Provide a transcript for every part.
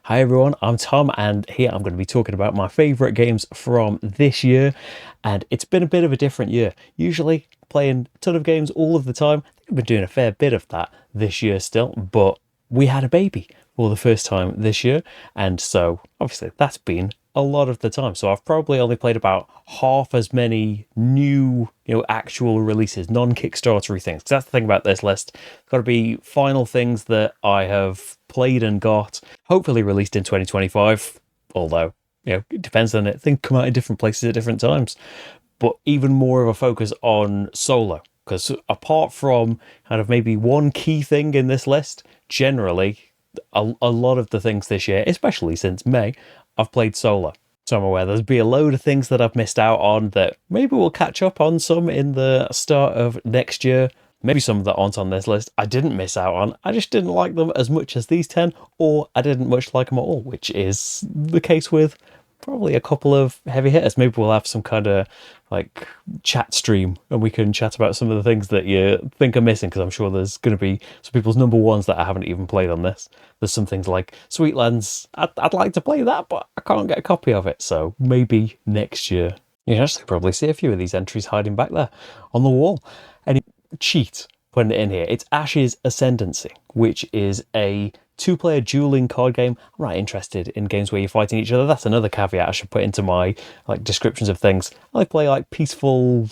Hi everyone, I'm Tom, and here I'm going to be talking about my favourite games from this year. And it's been a bit of a different year. Usually playing a ton of games all of the time. I've been doing a fair bit of that this year still, but we had a baby for the first time this year, and so obviously that's been a lot of the time. So I've probably only played about half as many new, actual releases, non-Kickstartery things. 'Cause that's the thing about this list. It's got to be final things that I have played and got, hopefully released in 2025. Although, it depends on it. Things come out in different places at different times. But even more of a focus on solo. Because apart from kind of maybe one key thing in this list, generally, a lot of the things this year, especially since May, I've played solo. So I'm aware there's be a load of things that I've missed out on that maybe we'll catch up on some in the start of next year. Maybe some that aren't on this list I didn't miss out on. I just didn't like them as much as these 10, or I didn't much like them at all, which is the case with probably a couple of heavy hitters. Maybe we'll have some kind of like chat stream and we can chat about some of the things that you think are missing, because I'm sure there's going to be some people's number ones that I haven't even played on this. There's some things like Sweetlands, I'd like to play that, but I can't get a copy of it, so maybe next year. You can actually probably see a few of these entries hiding back there on the wall. Any cheat putting it in here. It's Ashes Ascendancy, which is a two-player dueling card game. I'm not interested in games where you're fighting each other. That's another caveat I should put into my descriptions of things. I play peaceful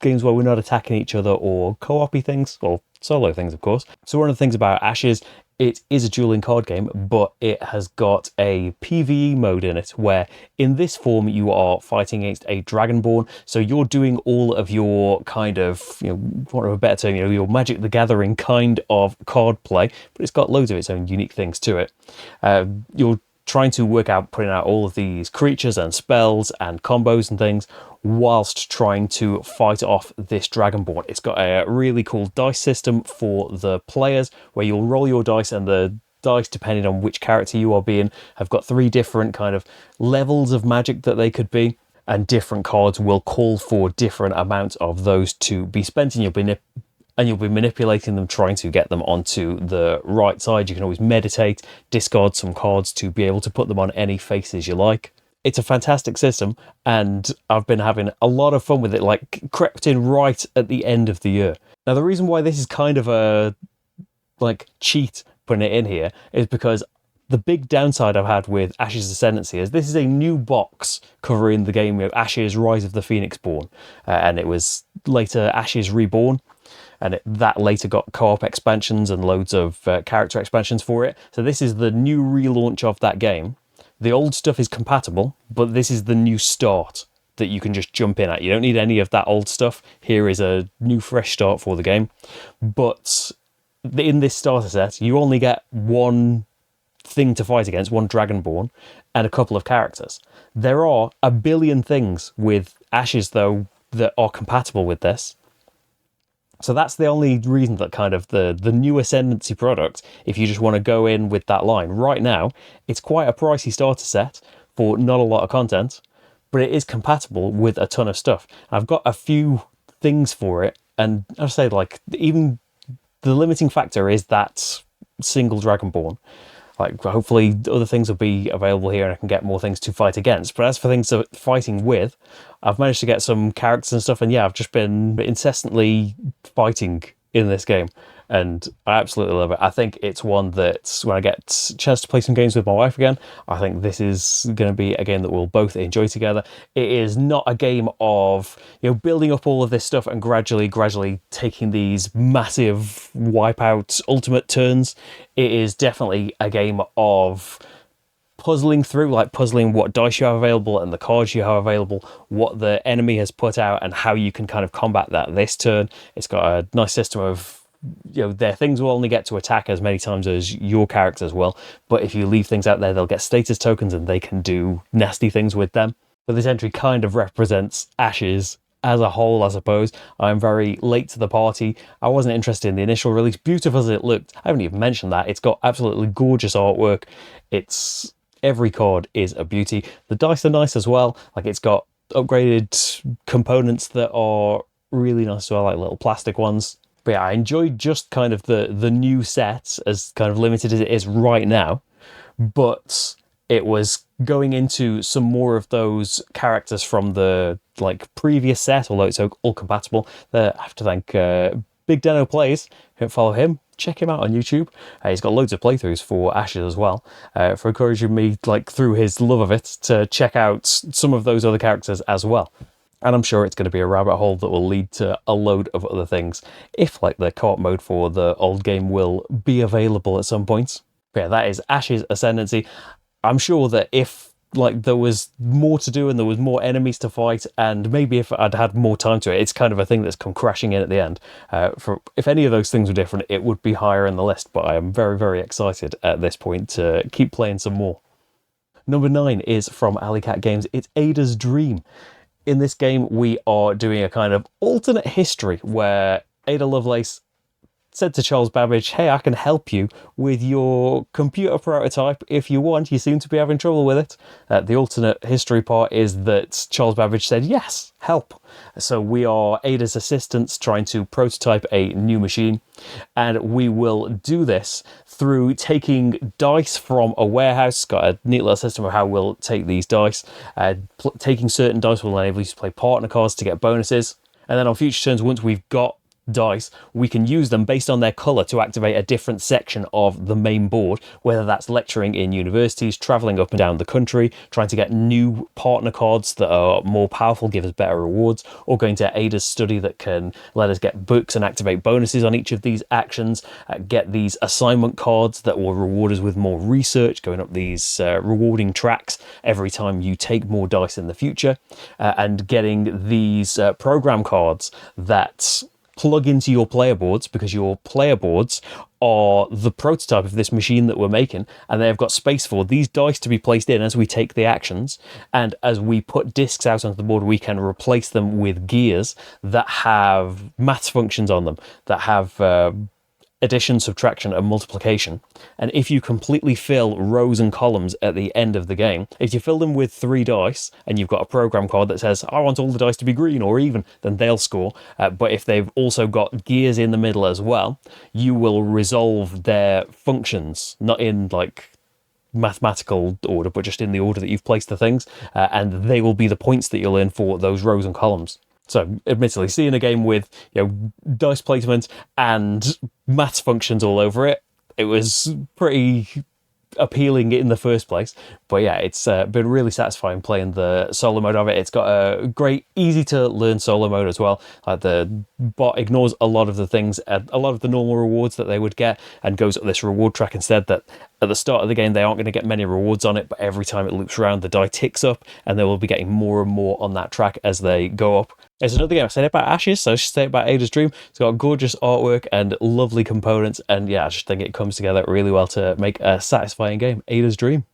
games where we're not attacking each other, or co-op-y things, or solo things, of course. So one of the things about Ashes, it is a dueling card game, but it has got a PvE mode in it, where in this form you are fighting against a Dragonborn. So you're doing all of your kind of, for want of a better term, your Magic the Gathering kind of card play, but it's got loads of its own unique things to it. You're trying to work out, putting out all of these creatures and spells and combos and things, whilst trying to fight off this Dragonborn. It's got a really cool dice system for the players, where you'll roll your dice, and the dice, depending on which character you are being, have got 3 different kind of levels of magic that they could be, and different cards will call for different amounts of those to be spent, and you'll be manipulating them, trying to get them onto the right side. You can always meditate, discard some cards to be able to put them on any faces you like. It's a fantastic system, and I've been having a lot of fun with it, crept in right at the end of the year. Now, the reason why this is kind of a cheat putting it in here is because the big downside I've had with Ashes Ascendancy is this is a new box covering the game of Ashes Rise of the Phoenixborn, and it was later Ashes Reborn. And that later got co-op expansions and loads of character expansions for it. So this is the new relaunch of that game. The old stuff is compatible, but this is the new start that you can just jump in at. You don't need any of that old stuff. Here is a new fresh start for the game. But in this starter set, you only get one thing to fight against, one Dragonborn, and a couple of characters. There are a billion things with Ashes, though, that are compatible with this. So that's the only reason that kind of the new Ascendancy product, if you just want to go in with that line. Right now, it's quite a pricey starter set for not a lot of content, but it is compatible with a ton of stuff. I've got a few things for it, and I'll say even the limiting factor is that single Dragonborn. Hopefully other things will be available here and I can get more things to fight against. But as for things to fighting with, I've managed to get some characters and stuff, and yeah, I've just been incessantly fighting in this game, and I absolutely love it. I think it's one that when I get a chance to play some games with my wife again, I think this is going to be a game that we'll both enjoy together. It is not a game of building up all of this stuff and gradually taking these massive wipeout ultimate turns. It is definitely a game of puzzling through, puzzling what dice you have available and the cards you have available, what the enemy has put out, and how you can kind of combat that this turn. It's got a nice system of, their things will only get to attack as many times as your characters will, but if you leave things out there, they'll get status tokens and they can do nasty things with them. But this entry kind of represents Ashes as a whole, I suppose. I'm very late to the party. I wasn't interested in the initial release, beautiful as it looked. I haven't even mentioned that. It's got absolutely gorgeous artwork. Every card is a beauty. The dice are nice as well. It's got upgraded components that are really nice as well, like little plastic ones. But yeah, I enjoyed just kind of the new set, as kind of limited as it is right now. but it was going into some more of those characters from the previous set, although it's all compatible. I have to thank Big Deno Plays. Don't follow him, check him out on YouTube. He's got loads of playthroughs for Ashes as well, for encouraging me, through his love of it, to check out some of those other characters as well. And I'm sure it's going to be a rabbit hole that will lead to a load of other things, if the co-op mode for the old game will be available at some point. But yeah, that is Ashes Ascendancy. I'm sure that if there was more to do and there was more enemies to fight, and maybe if I'd had more time to it, it's kind of a thing that's come crashing in at the end. If any of those things were different, it would be higher in the list, but I am very, very excited at this point to keep playing some more. Number 9 is from Alley Cat Games. It's Ada's Dream. In this game, we are doing a kind of alternate history where Ada Lovelace said to Charles Babbage, hey, I can help you with your computer prototype if you want. You seem to be having trouble with it. The alternate history part is that Charles Babbage said, yes, help. So we are Ada's assistants trying to prototype a new machine. And we will do this through taking dice from a warehouse. It's got a neat little system of how we'll take these dice. Taking certain dice will enable you to play partner cards to get bonuses. And then on future turns, once we've got dice, we can use them based on their colour to activate a different section of the main board, whether that's lecturing in universities, travelling up and down the country, trying to get new partner cards that are more powerful, give us better rewards, or going to Ada's study that can let us get books and activate bonuses on each of these actions, get these assignment cards that will reward us with more research, going up these rewarding tracks every time you take more dice in the future, and getting these program cards that plug into your player boards, because your player boards are the prototype of this machine that we're making, and they've got space for these dice to be placed in as we take the actions. And as we put discs out onto the board, we can replace them with gears that have maths functions on them, that have addition, subtraction, and multiplication. And if you completely fill rows and columns at the end of the game, if you fill them with 3 dice and you've got a program card that says, I want all the dice to be green or even, then they'll score. But if they've also got gears in the middle as well, you will resolve their functions, not in mathematical order, but just in the order that you've placed the things, and they will be the points that you'll earn for those rows and columns. So, admittedly, seeing a game with dice placement and maths functions all over it, it was pretty appealing in the first place. But yeah, it's been really satisfying playing the solo mode of it. It's got a great, easy to learn solo mode as well. The bot ignores a lot of the things, a lot of the normal rewards that they would get, and goes up this reward track instead. That at the start of the game they aren't going to get many rewards on it, but every time it loops around the die ticks up, and they will be getting more and more on that track as they go up. It's another game. I said about Ashes, so I should say about Ada's Dream. It's got gorgeous artwork and lovely components, and yeah, I just think it comes together really well to make a satisfying game. Ada's Dream.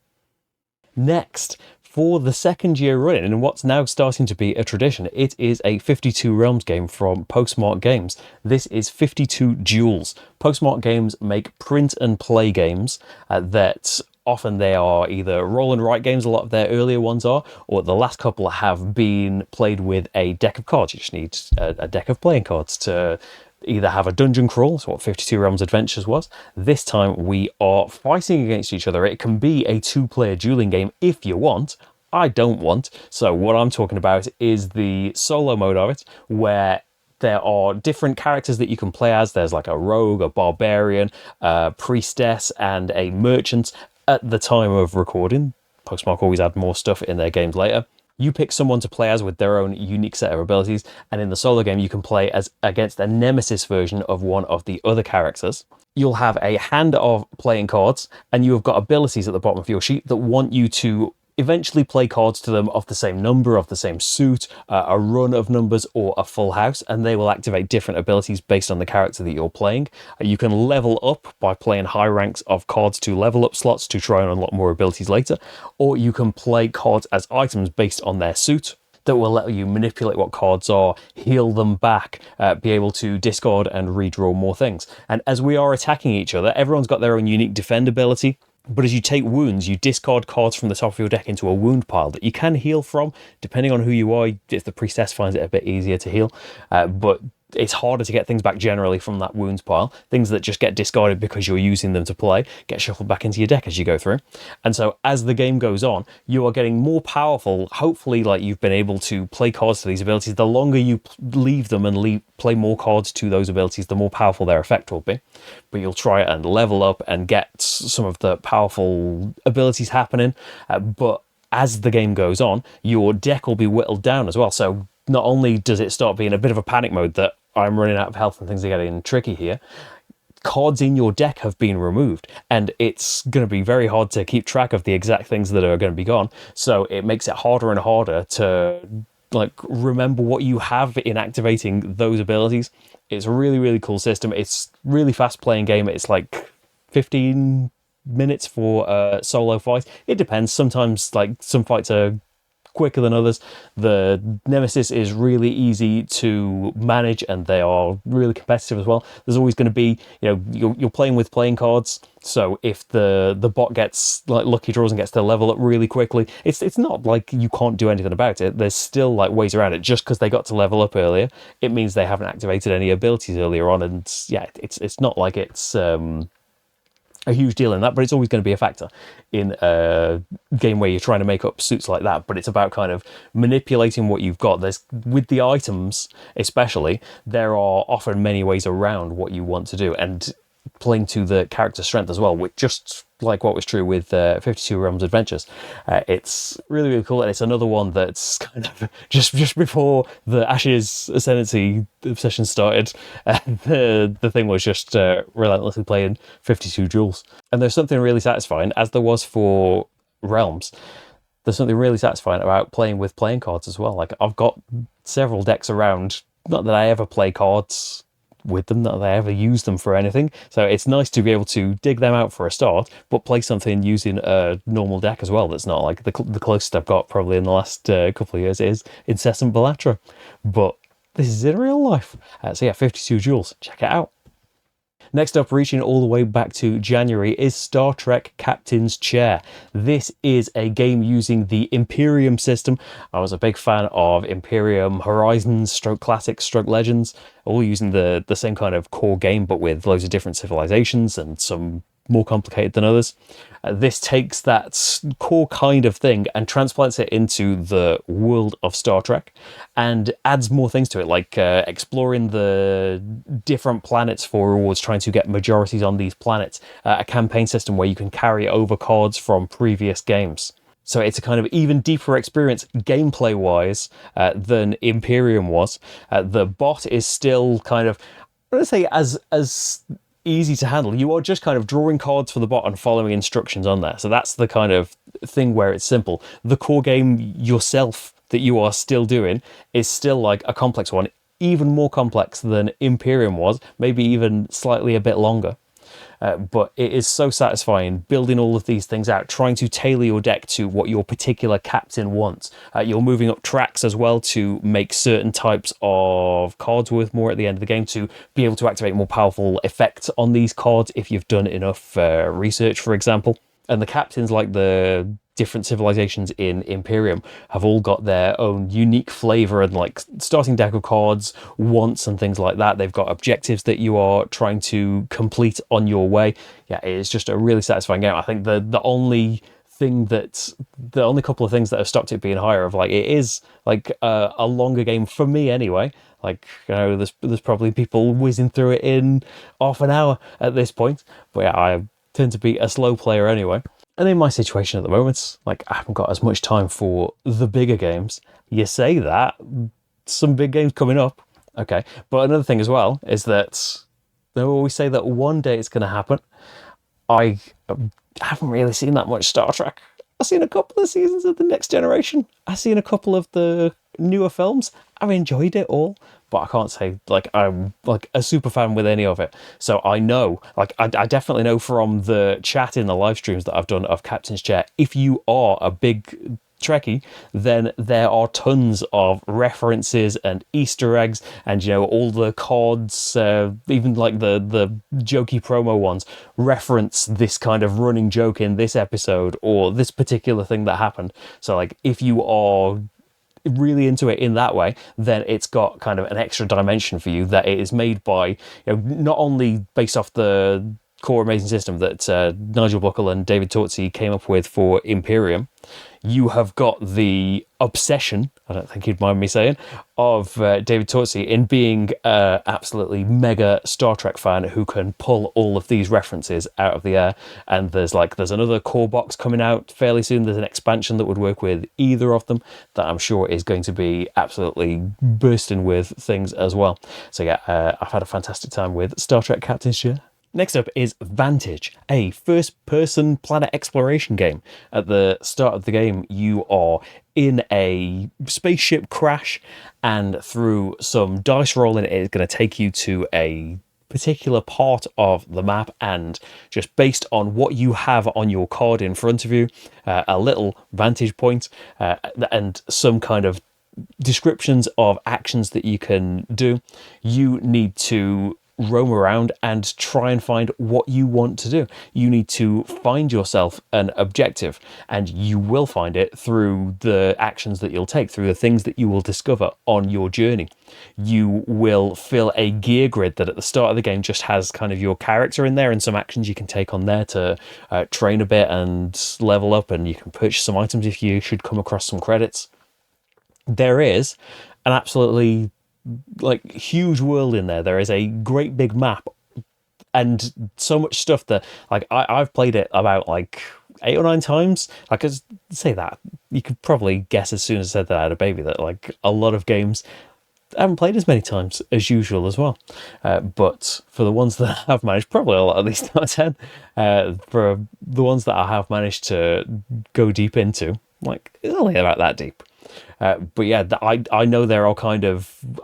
Next, for the second year running, and what's now starting to be a tradition, it is a 52 Realms game from Postmark Games. This is 52 Duels. Postmark Games make print and play games that often they are either roll and write games, a lot of their earlier ones are, or the last couple have been played with a deck of cards. You just need a deck of playing cards to either have a dungeon crawl, that's what 52 Realms Adventures was. This time we are fighting against each other. It can be a 2-player dueling game if you want. I don't want. So what I'm talking about is the solo mode of it, where there are different characters that you can play as. There's a rogue, a barbarian, a priestess, and a merchant. At the time of recording, Postmark always add more stuff in their games later. You pick someone to play as with their own unique set of abilities, and in the solo game you can play as against a nemesis version of one of the other characters. You'll have a hand of playing cards, and you have got abilities at the bottom of your sheet that want you to eventually play cards to them of the same number, of the same suit, a run of numbers, or a full house, and they will activate different abilities based on the character that you're playing. You can level up by playing high ranks of cards to level up slots to try and unlock more abilities later, or you can play cards as items based on their suit that will let you manipulate what cards are, heal them back, be able to discard and redraw more things. And as we are attacking each other, everyone's got their own unique defend ability. But as you take wounds, you discard cards from the top of your deck into a wound pile that you can heal from, depending on who you are, if the priestess finds it a bit easier to heal. But it's harder to get things back generally from that wounds pile. Things that just get discarded because you're using them to play get shuffled back into your deck as you go through. And so as the game goes on, you are getting more powerful. Hopefully, like, you've been able to play cards to these abilities. The longer you leave them and play more cards to those abilities, the more powerful their effect will be. But you'll try and level up and get some of the powerful abilities happening. But as the game goes on, your deck will be whittled down as well. So not only does it start being a bit of a panic mode that I'm running out of health and things are getting tricky here, cards in your deck have been removed, and it's going to be very hard to keep track of the exact things that are going to be gone. So it makes it harder and harder to like remember what you have in activating those abilities. It's a really, really cool system. It's really fast playing game. It's like 15 minutes for a solo fight. It depends. Sometimes like some fights are quicker than others. The Nemesis is really easy to manage, and they are really competitive as well. There's always going to be, you're playing with playing cards, so if the bot gets like lucky draws and gets to level up really quickly, it's not like you can't do anything about it. There's still like ways around it. Just because they got to level up earlier, it means they haven't activated any abilities earlier on, and yeah, it's not like it's a huge deal in that, but it's always going to be a factor in a game where you're trying to make up suits like that. But it's about kind of manipulating what you've got. There's, with the items especially, there are often many ways around what you want to do, and playing to the character strength as well, which just like what was true with 52 Realms Adventures. It's really, really cool, and it's another one that's kind of just before the Ashes Ascendancy obsession started, the thing was just relentlessly playing 52 Duels. And there's something really satisfying, as there was for Realms, there's something really satisfying about playing with playing cards as well. Like, I've got several decks around, not that I ever play cards with them, not that I ever use them for anything, so it's nice to be able to dig them out for a start, but play something using a normal deck as well. That's not like the closest I've got probably in the last couple of years is Incessant Belatra, but this is in real life. So yeah, 52 Duels, check it out. Next up, reaching all the way back to January, is Star Trek Captain's Chair. This is a game using the Imperium system. I was a big fan of Imperium Horizons, Stroke Classics, Stroke Legends, all using the same kind of core game, but with loads of different civilizations and some more complicated than others. This takes that core kind of thing and transplants it into the world of Star Trek and adds more things to it, like exploring the different planets for rewards, trying to get majorities on these planets, a campaign system where you can carry over cards from previous games. So it's a kind of even deeper experience gameplay-wise than Imperium was. The bot is still kind of, I'm going to say, as easy to handle. You are just kind of drawing cards for the bot and following instructions on there. So that's the kind of thing where it's simple. The core game yourself that you are still doing is still like a complex one, even more complex than Imperium was, maybe even slightly a bit longer. But it is so satisfying building all of these things out, trying to tailor your deck to what your particular captain wants. You're moving up tracks as well to make certain types of cards worth more at the end of the game, to be able to activate more powerful effects on these cards if you've done enough research, for example. And the captains, like the different civilizations in Imperium, have all got their own unique flavor and like starting deck of cards, wants and things like that. They've got objectives that you are trying to complete on your way. Yeah, it's just a really satisfying game. I think the only couple of things that have stopped it being higher of like, it is like a longer game for me anyway. Like, there's probably people whizzing through it in half an hour at this point, but yeah, I tend to be a slow player anyway. And in my situation at the moment, like, I haven't got as much time for the bigger games. You say that, some big games coming up, okay. But another thing as well is that they always say that one day it's going to happen. I haven't really seen that much Star Trek. I've seen a couple of seasons of The Next Generation. I've seen a couple of the newer films. I've enjoyed it all, but I can't say like I'm like a super fan with any of it. So I know, like, I definitely know from the chat in the live streams that I've done of Captain's Chair, if you are a big Trekkie, then there are tons of references and Easter eggs, and all the cards, even like the jokey promo ones, reference this kind of running joke in this episode or this particular thing that happened. So like, if you are really into it in that way, then it's got kind of an extra dimension for you, that it is made by, not only based off the core amazing system that Nigel Buckle and David Tortzi came up with for Imperium. You have got the obsession, I don't think you'd mind me saying, of David Tortzi in being an absolutely mega Star Trek fan who can pull all of these references out of the air. And there's another core box coming out fairly soon. There's an expansion that would work with either of them that I'm sure is going to be absolutely bursting with things as well. So yeah, I've had a fantastic time with Star Trek Captain's Chair. Next up is Vantage, a first-person planet exploration game. At the start of the game, you are in a spaceship crash, and through some dice rolling, it is going to take you to a particular part of the map, and just based on what you have on your card in front of you, a little vantage point, and some kind of descriptions of actions that you can do, you need to roam around and try and find what you want to do. You need to find yourself an objective, and you will find it through the actions that you'll take, through the things that you will discover on your journey. You will fill a gear grid that at the start of the game just has kind of your character in there and some actions you can take on there to train a bit and level up, and you can purchase some items if you should come across some credits. There is an absolutely huge world in there. There is a great big map and so much stuff that I've played it about 8 or 9 times. I could say that. You could probably guess as soon as I said that I had a baby that a lot of games I haven't played as many times as usual as well. But for the ones that I have managed, probably a lot, at least not 10, for the ones that I have managed to go deep into, it's only about that deep. But yeah, I know there are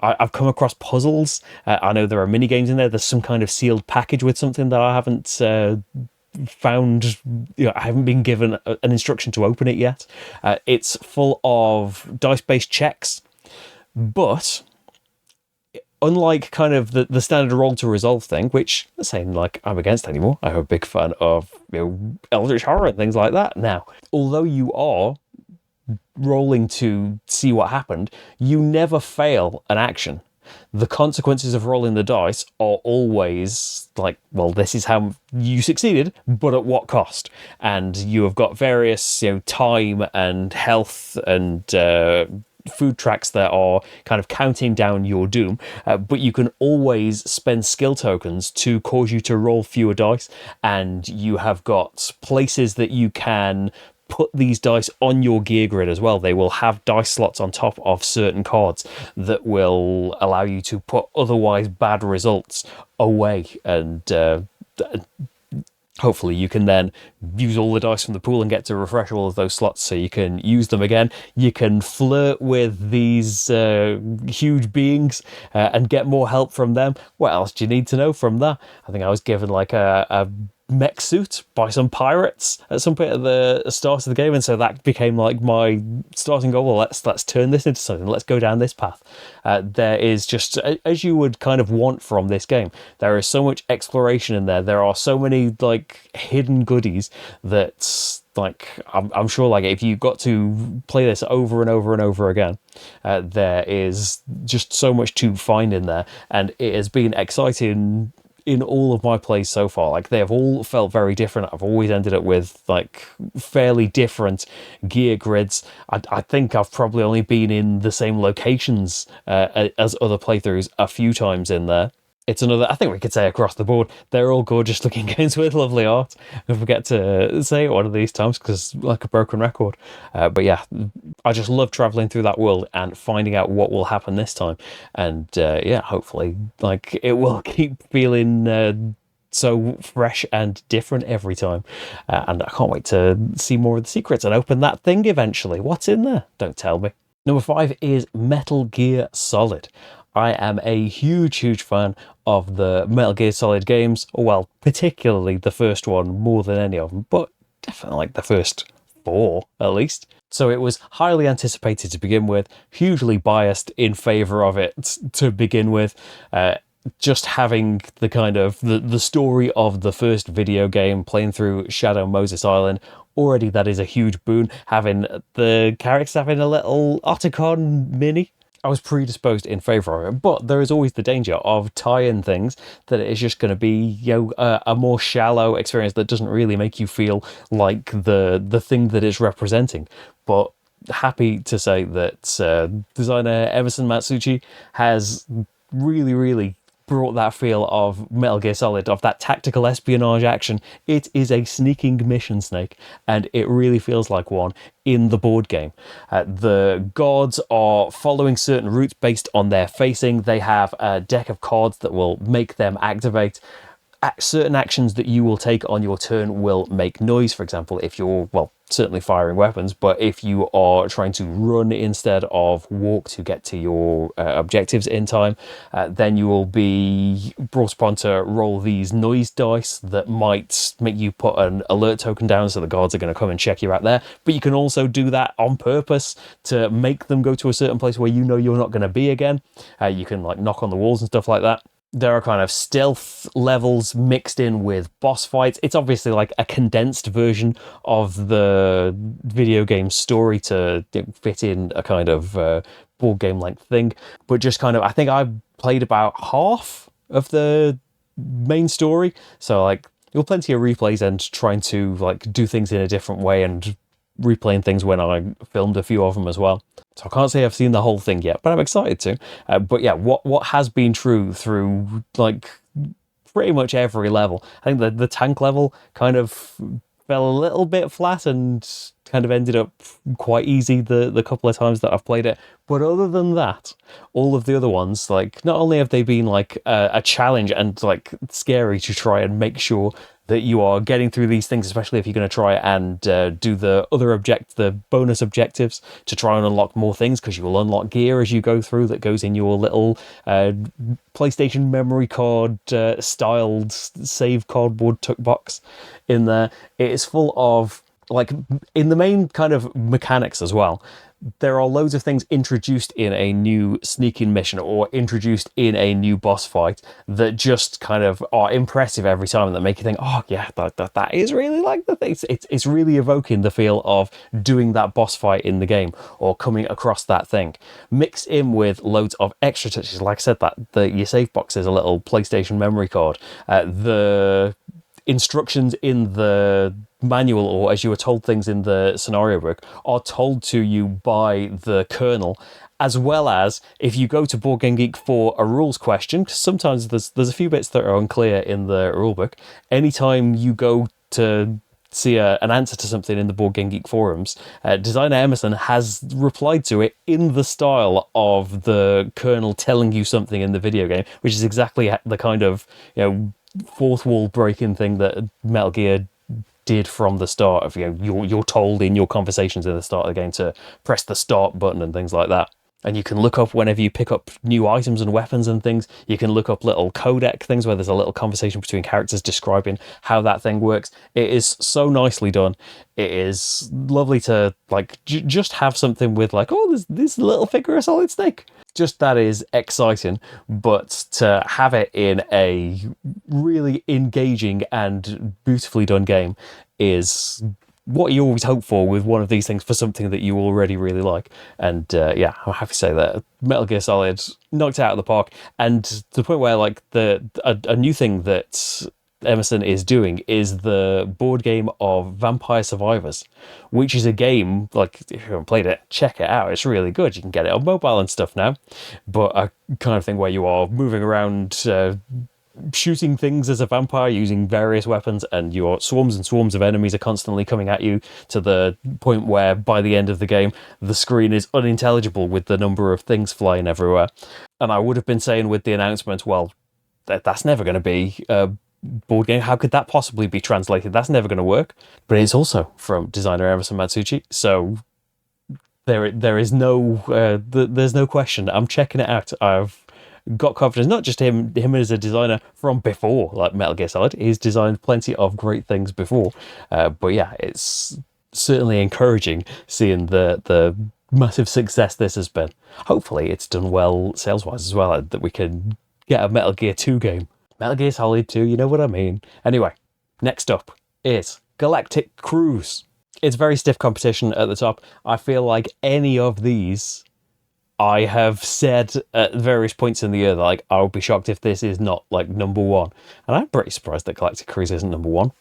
I've come across puzzles. I know there are mini games in there. There's some kind of sealed package with something that I haven't found. I haven't been given an instruction to open it yet. It's full of dice-based checks, but unlike kind of the standard roll to resolve thing, which I'm saying I'm against anymore. I'm a big fan of Eldritch Horror and things like that. Now, although you are rolling to see what happened, you never fail an action. The consequences of rolling the dice are always this is how you succeeded, but at what cost? And you have got various time and health and food tracks that are kind of counting down your doom, but you can always spend skill tokens to cause you to roll fewer dice, and you have got places that you can put these dice on your gear grid as well. They will have dice slots on top of certain cards that will allow you to put otherwise bad results away, and hopefully you can then use all the dice from the pool and get to refresh all of those slots so you can use them again. You can flirt with these huge beings and get more help from them. What else do you need to know from that? I think I was given a mech suit by some pirates at some point at the start of the game, and so that became my starting goal. Well, let's turn this into something. Let's go down this path. There is just, as you would kind of want from this game, there is so much exploration in there. There are so many hidden goodies that I'm sure if you got to play this over and over and over again, there is just so much to find in there, and it has been exciting in all of my plays so far. They have all felt very different. I've always ended up with fairly different gear grids. I think I've probably only been in the same locations as other playthroughs a few times in there. It's another, I think we could say across the board, they're all gorgeous looking games with lovely art. I forget to say it one of these times because like a broken record. But yeah, I just love traveling through that world and finding out what will happen this time. And yeah, hopefully it will keep feeling so fresh and different every time. And I can't wait to see more of the secrets and open that thing eventually. What's in there? Don't tell me. Number 5 is Metal Gear Solid. I am a huge fan of the Metal Gear Solid games, well, particularly the first one more than any of them, but definitely the first 4 at least. So it was highly anticipated to begin with, hugely biased in favour of it to begin with. just having the kind of the story of the first video game, playing through Shadow Moses Island, already that is a huge boon. Having the characters having a little Otacon mini, I was predisposed in favour of it, but there is always the danger of tie-in things that it is just going to be, a more shallow experience that doesn't really make you feel like the thing that it's representing. But happy to say that designer Emerson Matsuuchi has really, really brought that feel of Metal Gear Solid, of that tactical espionage action. It is a sneaking mission snake, and it really feels like one in the board game. The gods are following certain routes based on their facing. They have a deck of cards that will make them activate. Certain actions that you will take on your turn will make noise. For example, if you're, well, certainly firing weapons, but if you are trying to run instead of walk to get to your objectives in time, then you will be brought upon to roll these noise dice that might make you put an alert token down, so the guards are going to come and check you out there. But you can also do that on purpose to make them go to a certain place where you know you're not going to be again. You can like knock on the walls and stuff like that. There are kind of stealth levels mixed in with boss fights. It's obviously like a condensed version of the video game story to fit in a kind of board game length thing. But just kind of, I think I played about half of the main story. So like, there were plenty of replays and trying to like do things in a different way and replaying things when I filmed a few of them as well. So I can't say I've seen the whole thing yet, but I'm excited to. But yeah, what has been true through like pretty much every level. I think the tank level kind of fell a little bit flat and kind of ended up quite easy the couple of times that I've played it. But other than that, all of the other ones, like, not only have they been like a challenge and like scary to try and make sure that you are getting through these things, especially if you're going to try and do the bonus objectives to try and unlock more things, because you will unlock gear as you go through that goes in your little PlayStation memory card styled save cardboard tuck box in there. It is full of, like, in the main kind of mechanics as well, there are loads of things introduced in a new sneaking mission or introduced in a new boss fight that just kind of are impressive every time, and that make you think, oh yeah, that is really like the thing. It's really evoking the feel of doing that boss fight in the game or coming across that thing, mixed in with loads of extra touches. Like I said, that your save box is a little PlayStation memory card. The instructions in the manual, or as you were told things in the scenario book, are told to you by the kernel, as well as if you go to Board Game Geek for a rules question, because sometimes there's a few bits that are unclear in the rulebook. Anytime you go to see an answer to something in the Board Game Geek forums, designer Emerson has replied to it in the style of the kernel telling you something in the video game, which is exactly the kind of fourth wall breaking thing that Metal Gear did from the start. Of you're told in your conversations at the start of the game to press the start button and things like that. And you can look up, whenever you pick up new items and weapons and things, you can look up little codec things where there's a little conversation between characters describing how that thing works. It is so nicely done. It is lovely to like just have something with like, oh, there's this little figure of Solid Snake. Just that is exciting, but to have it in a really engaging and beautifully done game is what you always hope for with one of these things, for something that you already really like. And yeah, I'm happy to say that Metal Gear Solid knocked it out of the park, and to the point where like a new thing that Emerson is doing is the board game of Vampire Survivors, which is a game, like, if you haven't played it, check it out. It's really good. You can get it on mobile and stuff now, but a kind of thing where you are moving around shooting things as a vampire using various weapons, and your swarms and swarms of enemies are constantly coming at you, to the point where by the end of the game the screen is unintelligible with the number of things flying everywhere. And I would have been saying with the announcement, well, that's never going to be board game. How could that possibly be translated? That's never going to work. But it's also from designer Emerson Matsuuchi, so there is no there's no question. I'm checking it out. I've got confidence, not just him as a designer from before, like Metal Gear Solid. He's designed plenty of great things before, but yeah, it's certainly encouraging seeing the massive success this has been. Hopefully it's done well sales wise as well, that we can get a Metal Gear 2 game. Metal Gear Solid 2, you know what I mean. Anyway, next up is Galactic Cruise. It's very stiff competition at the top. I feel like any of these I have said at various points in the year that, like, I would be shocked if this is not like number one. And I'm pretty surprised that Galactic Cruise isn't number one.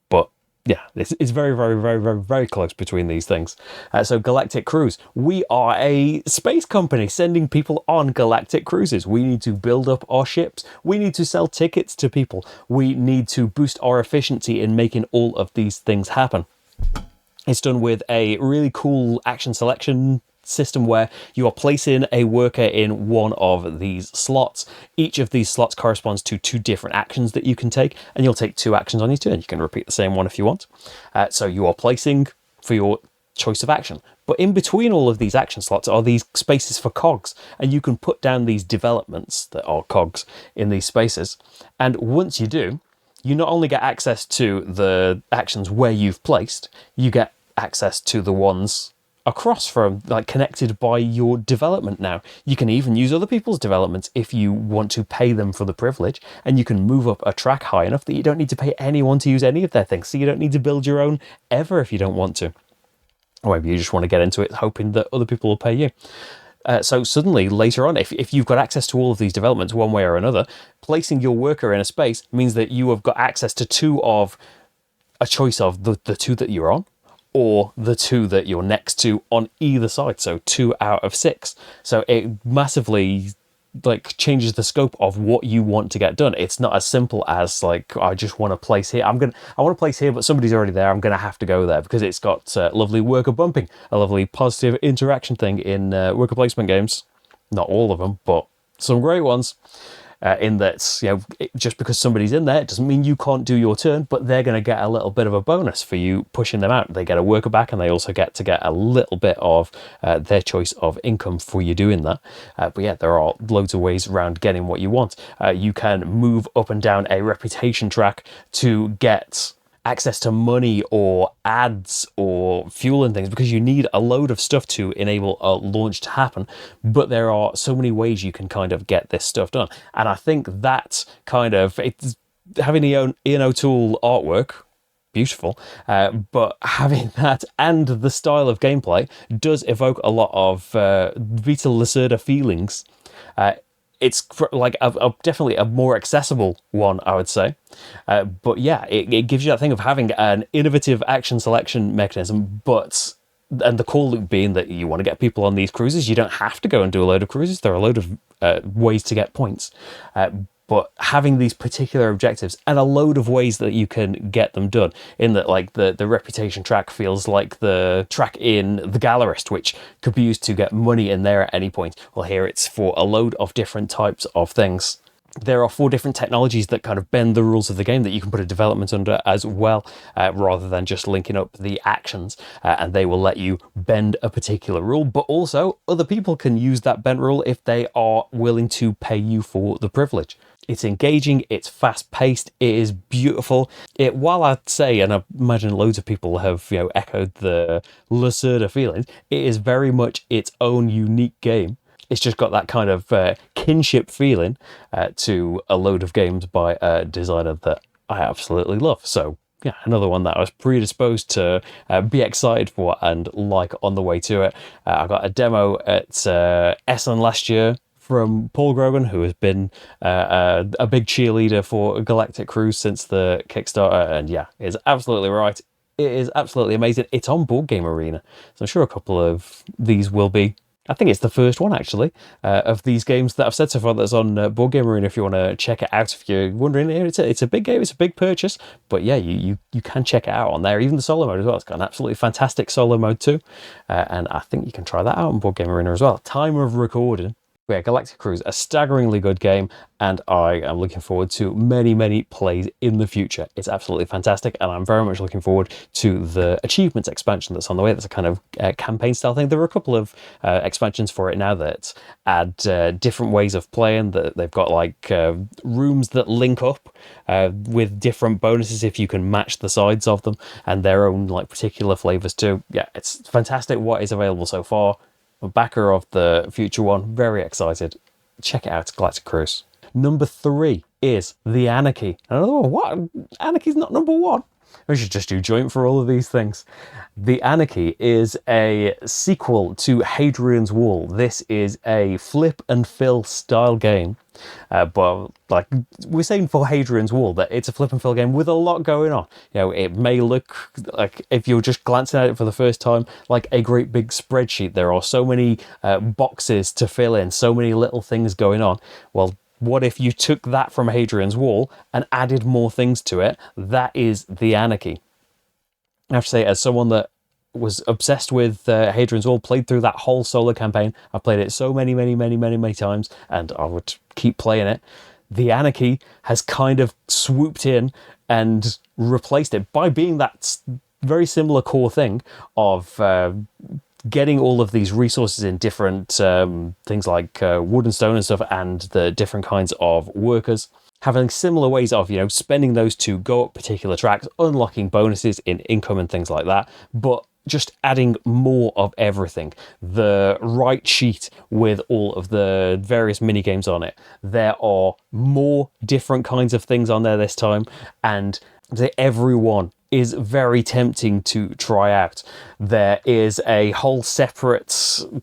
But yeah, it's very, very, very, very, very close between these things. So Galactic Cruise, we are a space company sending people on galactic cruises. We need to build up our ships. We need to sell tickets to people. We need to boost our efficiency in making all of these things happen. It's done with a really cool action selection system where you are placing a worker in one of these slots. Each of these slots corresponds to 2 different actions that you can take, and you'll take 2 actions on your turn. You can repeat the same one if you want. So you are placing for your choice of action. But in between all of these action slots are these spaces for cogs, and you can put down these developments that are cogs in these spaces. And once you do, you not only get access to the actions where you've placed, you get access to the ones across from, like, connected by your development now. You can even use other people's developments if you want to pay them for the privilege, and you can move up a track high enough that you don't need to pay anyone to use any of their things, so you don't need to build your own ever if you don't want to. Or maybe you just want to get into it hoping that other people will pay you. So suddenly, later on, if you've got access to all of these developments one way or another, placing your worker in a space means that you have got access to 2 of a choice of the 2 that you're on, or the 2 that you're next to on either side. So 2 out of 6. So it massively, like, changes the scope of what you want to get done. It's not as simple as, like, I just want to place here. I want to place here, but somebody's already there. I'm going to have to go there, because it's got lovely worker bumping, a lovely positive interaction thing in worker placement games. Not all of them, but some great ones. In that, you know, just because somebody's in there, it doesn't mean you can't do your turn, but they're going to get a little bit of a bonus for you pushing them out. They get a worker back, and they also get a little bit of their choice of income for you doing that. But yeah, there are loads of ways around getting what you want. You can move up and down a reputation track to get access to money or ads or fuel and things, because you need a load of stuff to enable a launch to happen. But there are so many ways you can kind of get this stuff done, and I think that kind of, it's having Ian O'Toole artwork, beautiful, but having that and the style of gameplay does evoke a lot of Vita Lacerda feelings. It's like definitely a more accessible one, I would say. But yeah, it gives you that thing of having an innovative action selection mechanism, and the core loop being that you want to get people on these cruises. You don't have to go and do a load of cruises. There are a load of ways to get points. But having these particular objectives and a load of ways that you can get them done, in that, like, the reputation track feels like the track in The Gallerist, which could be used to get money in there at any point. Well, here it's for a load of different types of things. There are 4 different technologies that kind of bend the rules of the game that you can put a development under as well, rather than just linking up the actions, and they will let you bend a particular rule, but also other people can use that bent rule if they are willing to pay you for the privilege. It's engaging, it's fast-paced, it is beautiful. While I'd say, and I imagine loads of people have, you know, echoed the Lacerda feelings, it is very much its own unique game. It's just got that kind of kinship feeling to a load of games by a designer that I absolutely love. So yeah, another one that I was predisposed to be excited for and like on the way to it. I got a demo at Essen last year from Paul Grogan, who has been a big cheerleader for Galactic Cruise since the Kickstarter, and yeah, it's absolutely right. It is absolutely amazing. It's on Board Game Arena, so I'm sure a couple of these will be. I think it's the first one, actually, of these games that I've said so far that's on Board Game Arena. If you want to check it out, if you're wondering, it's a big game, it's a big purchase, but yeah, you can check it out on there. Even the solo mode as well. It's got an absolutely fantastic solo mode too, and I think you can try that out on Board Game Arena as well. Time of recording. Yeah, Galactic Cruise, a staggeringly good game, and I am looking forward to many, many plays in the future. It's absolutely fantastic, and I'm very much looking forward to the achievements expansion that's on the way. That's a kind of campaign style thing. There are a couple of expansions for it now that add different ways of playing. That they've got like rooms that link up with different bonuses if you can match the sides of them, and their own like particular flavors too. Yeah, it's fantastic what is available so far. I'm a backer of the future one, very excited. Check it out, Galactic Cruise. Number 3 is the Anarchy. And I thought, what? Anarchy's not number 1. We should just do joint for all of these things. The Anarchy is a sequel to Hadrian's Wall. This is a flip and fill style game. But like we're saying for Hadrian's Wall, that it's a flip and fill game with a lot going on. You know, it may look like, if you're just glancing at it for the first time, like a great big spreadsheet. There are so many boxes to fill in, so many little things going on. Well, what if you took that from Hadrian's Wall and added more things to it? That is the Anarchy. I have to say, as someone that was obsessed with Hadrian's Wall, played through that whole solo campaign, I've played it so many times, and I would keep playing it. The Anarchy has kind of swooped in and replaced it by being that very similar core thing of getting all of these resources in different things like wood and stone and stuff, and the different kinds of workers, having similar ways of, you know, spending those to go up particular tracks, unlocking bonuses in income and things like that, but just adding more of everything. The right sheet with all of the various mini games on it. There are more different kinds of things on there this time, and everyone is very tempting to try out. There is a whole separate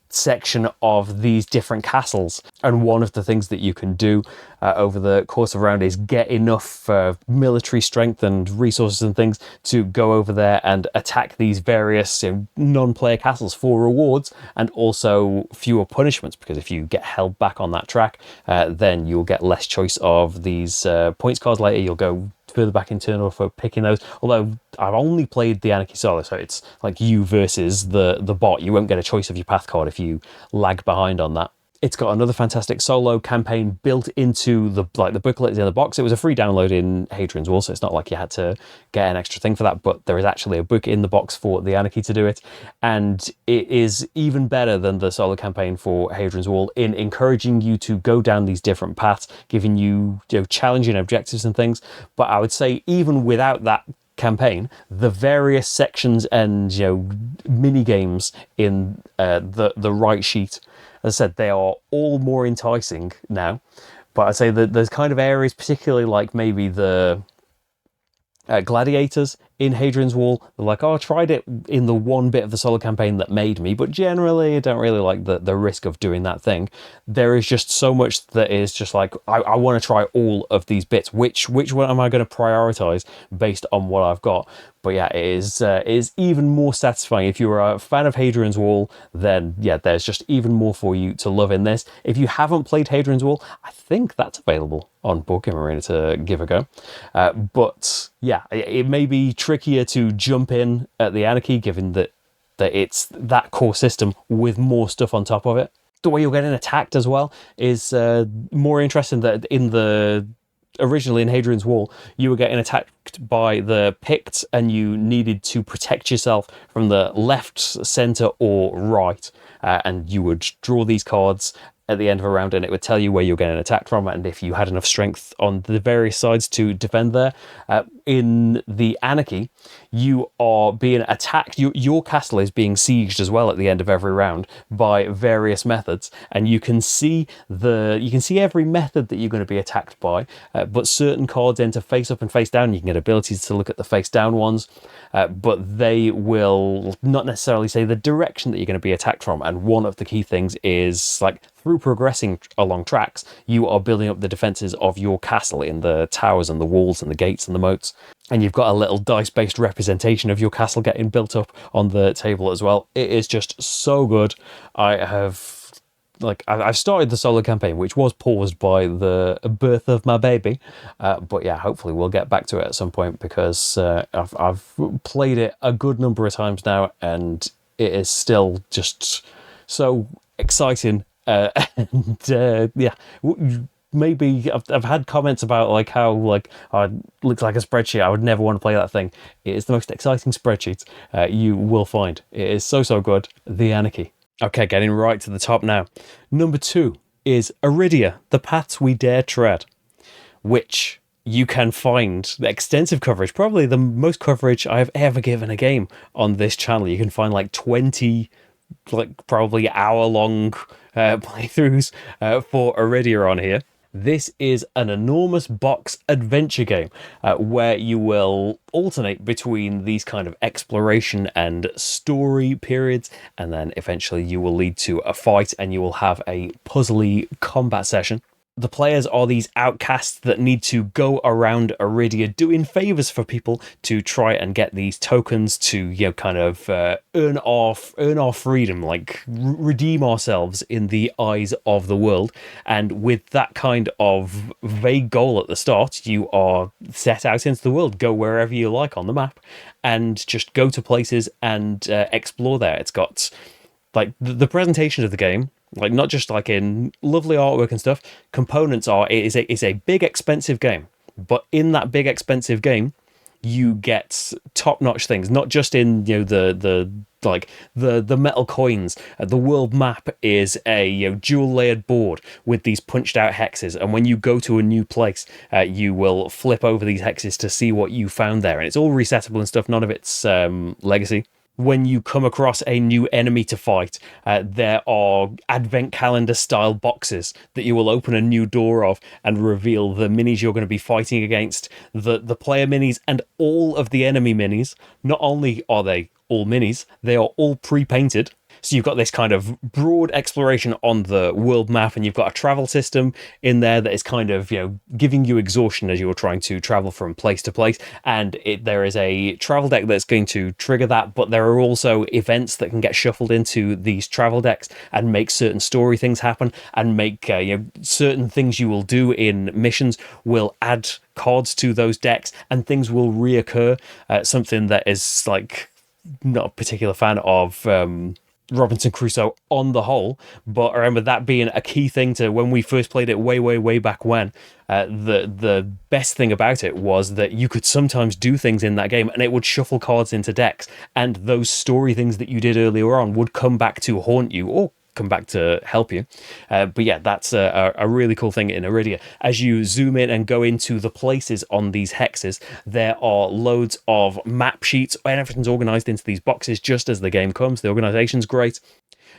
section of these different castles, and one of the things that you can do over the course of a round is get enough military strength and resources and things to go over there and attack these various, you know, non-player castles for rewards, and also fewer punishments, because if you get held back on that track, then you'll get less choice of these points cards later. You'll go further back in turn for picking those, although I've only played the Anarchy solo, so it's like you versus the bot. You won't get a choice of your path card if you lag behind on that. It's got another fantastic solo campaign built into the booklet in the box. It was a free download in Hadrian's Wall, so it's not like you had to get an extra thing for that, but there is actually a book in the box for the Anarchy to do it, and it is even better than the solo campaign for Hadrian's Wall in encouraging you to go down these different paths, giving you, you know, challenging objectives and things. But I would say even without that campaign, the various sections and, you know, mini games in the right sheet, as I said, they are all more enticing now. But I'd say that there's kind of areas, particularly like maybe the gladiators in Hadrian's Wall, they're like, oh, I tried it in the one bit of the solo campaign that made me, but generally I don't really like the risk of doing that thing. There is just so much that is just like, I want to try all of these bits. Which one am I going to prioritize based on what I've got? But yeah, it is even more satisfying. If you're a fan of Hadrian's Wall, then yeah, there's just even more for you to love in this. If you haven't played Hadrian's Wall, I think that's available on Board Game Arena to give a go. But yeah, it may be trickier to jump in at the Anarchy, given that it's that core system with more stuff on top of it. The way you're getting attacked as well is more interesting. That in the originally in Hadrian's Wall, you were getting attacked by the Picts, and you needed to protect yourself from the left, center, or right. And you would draw these cards at the end of a round, and it would tell you where you're getting attacked from, and if you had enough strength on the various sides to defend there. In the Anarchy, you are being attacked. Your castle is being sieged as well at the end of every round by various methods, and you can see every method that you're going to be attacked by. But certain cards enter face up and face down. You can get abilities to look at the face down ones, but they will not necessarily say the direction that you're going to be attacked from. And one of the key things is, like, through progressing along tracks, you are building up the defenses of your castle in the towers and the walls and the gates and the moats. And you've got a little dice-based representation of your castle getting built up on the table as well. It is just so good. I've started the solo campaign, which was paused by the birth of my baby. But yeah, hopefully we'll get back to it at some point, because I've played it a good number of times now, and it is still just so exciting. Yeah, maybe I've had comments about like how like it looks like a spreadsheet. I would never want to play that thing. It is the most exciting spreadsheet you will find. It is so good. The Anarchy. Okay, getting right to the top now. Number 2 is Arydia, The Paths We Dare Tread, which you can find the extensive coverage, probably the most coverage I've ever given a game on this channel. You can find like 20 probably hour-long playthroughs for Arydia on here. This is an enormous box adventure game where you will alternate between these kind of exploration and story periods, and then eventually you will lead to a fight and you will have a puzzly combat session. The players are these outcasts that need to go around Arydia doing favors for people to try and get these tokens to, kind of earn our freedom, like redeem ourselves in the eyes of the world. And with that kind of vague goal at the start, you are set out into the world, go wherever you like on the map, and just go to places and explore there. It's got like the presentation of the game, like not just like in lovely artwork and stuff. Components are it's a big expensive game, but in that big expensive game, you get top notch things. Not just in the metal coins. The world map is a dual layered board with these punched out hexes, and when you go to a new place, you will flip over these hexes to see what you found there, and it's all resettable and stuff. None of it's legacy. When you come across a new enemy to fight, there are advent calendar style boxes that you will open a new door of and reveal the minis you're going to be fighting against, the player minis and all of the enemy minis. Not only are they all minis, they are all pre-painted. So you've got this kind of broad exploration on the world map, and you've got a travel system in there that is kind of, giving you exhaustion as you're trying to travel from place to place. And there is a travel deck that's going to trigger that, but there are also events that can get shuffled into these travel decks and make certain story things happen, and make certain things you will do in missions will add cards to those decks, and things will reoccur. Something that is like not a particular fan of Robinson Crusoe on the whole, but I remember that being a key thing to when we first played it way back when. The best thing about it was that you could sometimes do things in that game and it would shuffle cards into decks, and those story things that you did earlier on would come back to haunt you or come back to help you. But yeah, that's a really cool thing in Arydia. As you zoom in and go into the places on these hexes, there are loads of map sheets, and everything's organized into these boxes just as the game comes. The organization's great.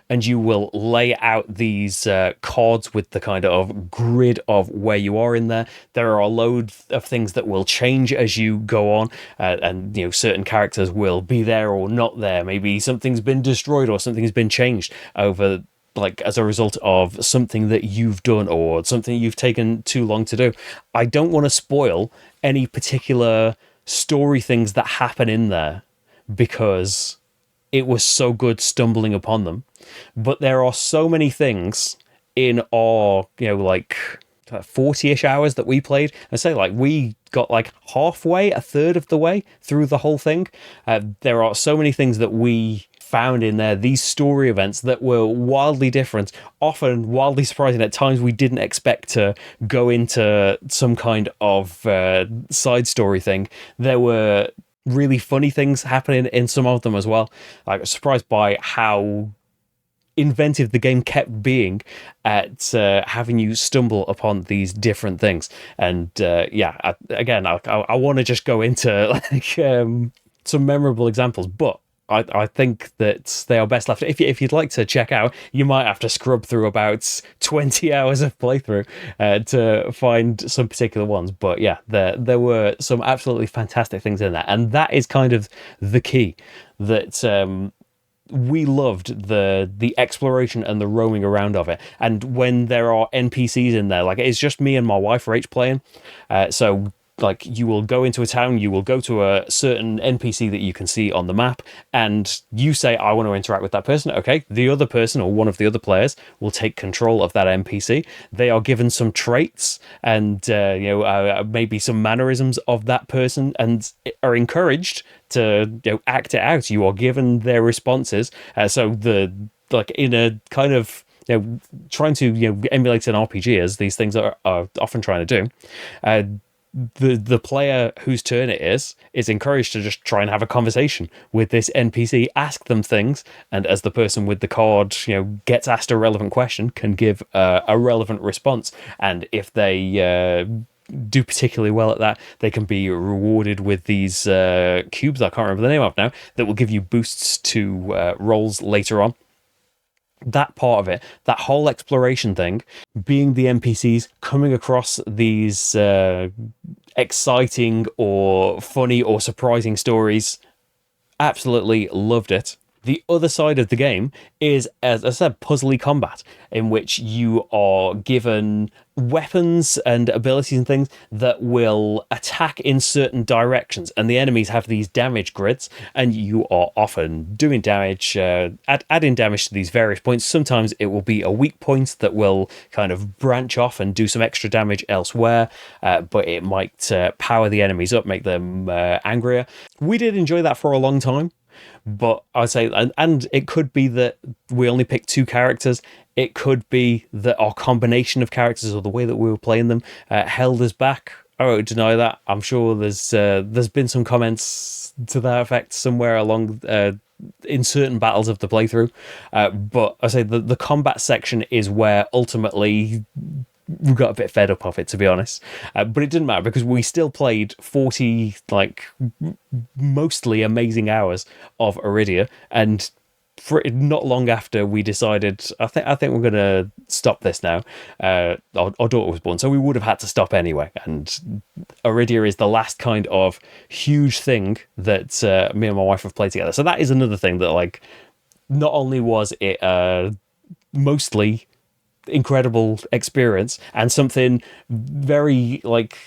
And you will lay out these cards with the kind of grid of where you are in there. There are loads of things that will change as you go on, and certain characters will be there or not there. Maybe something's been destroyed or something's been changed over, like, as a result of something that you've done or something you've taken too long to do. I don't want to spoil any particular story things that happen in there because it was so good stumbling upon them. But there are so many things in our, 40-ish hours that we played. I say, like, we got like halfway, a third of the way through the whole thing. There are so many things that we found in there, these story events that were wildly different, often wildly surprising. At times we didn't expect to go into some kind of side story thing. There were really funny things happening in some of them as well. I was surprised by how inventive the game kept being at having you stumble upon these different things. And I want to just go into like some memorable examples, but I think that they are best left. If you'd like to check out, you might have to scrub through about 20 hours of playthrough to find some particular ones. But yeah, there were some absolutely fantastic things in there, and that is kind of the key. That we loved the exploration and the roaming around of it. And when there are NPCs in there, like, it's just me and my wife are each playing, so like, you will go into a town, you will go to a certain NPC that you can see on the map, and you say, I want to interact with that person. Okay, the other person or one of the other players will take control of that NPC. They are given some traits and maybe some mannerisms of that person, and are encouraged to act it out. You are given their responses. So in a kind of trying to emulate an RPG, as these things are often trying to do. The player whose turn it is encouraged to just try and have a conversation with this NPC, ask them things, and as the person with the card gets asked a relevant question, can give a relevant response. And if they do particularly well at that, they can be rewarded with these cubes I can't remember the name of now, that will give you boosts to rolls later on. That part of it, that whole exploration thing, being the NPCs, coming across these exciting or funny or surprising stories, absolutely loved it. The other side of the game is, as I said, puzzly combat, in which you are given weapons and abilities and things that will attack in certain directions, and the enemies have these damage grids, and you are often doing damage, adding damage to these various points. Sometimes it will be a weak point that will kind of branch off and do some extra damage elsewhere, but it might power the enemies up, make them angrier. We did enjoy that for a long time. But I'd say, and it could be that we only picked two characters. It could be that our combination of characters or the way that we were playing them held us back. I won't deny that. I'm sure there's been some comments to that effect somewhere along in certain battles of the playthrough. But I say the combat section is where ultimately we got a bit fed up of it, to be honest. But it didn't matter because we still played 40, like, mostly amazing hours of Arydia, and for not long after we decided, I think we're gonna stop this now. Our daughter was born, so we would have had to stop anyway. And Arydia is the last kind of huge thing that me and my wife have played together. So that is another thing that, like, not only was it mostly incredible experience and something very, like,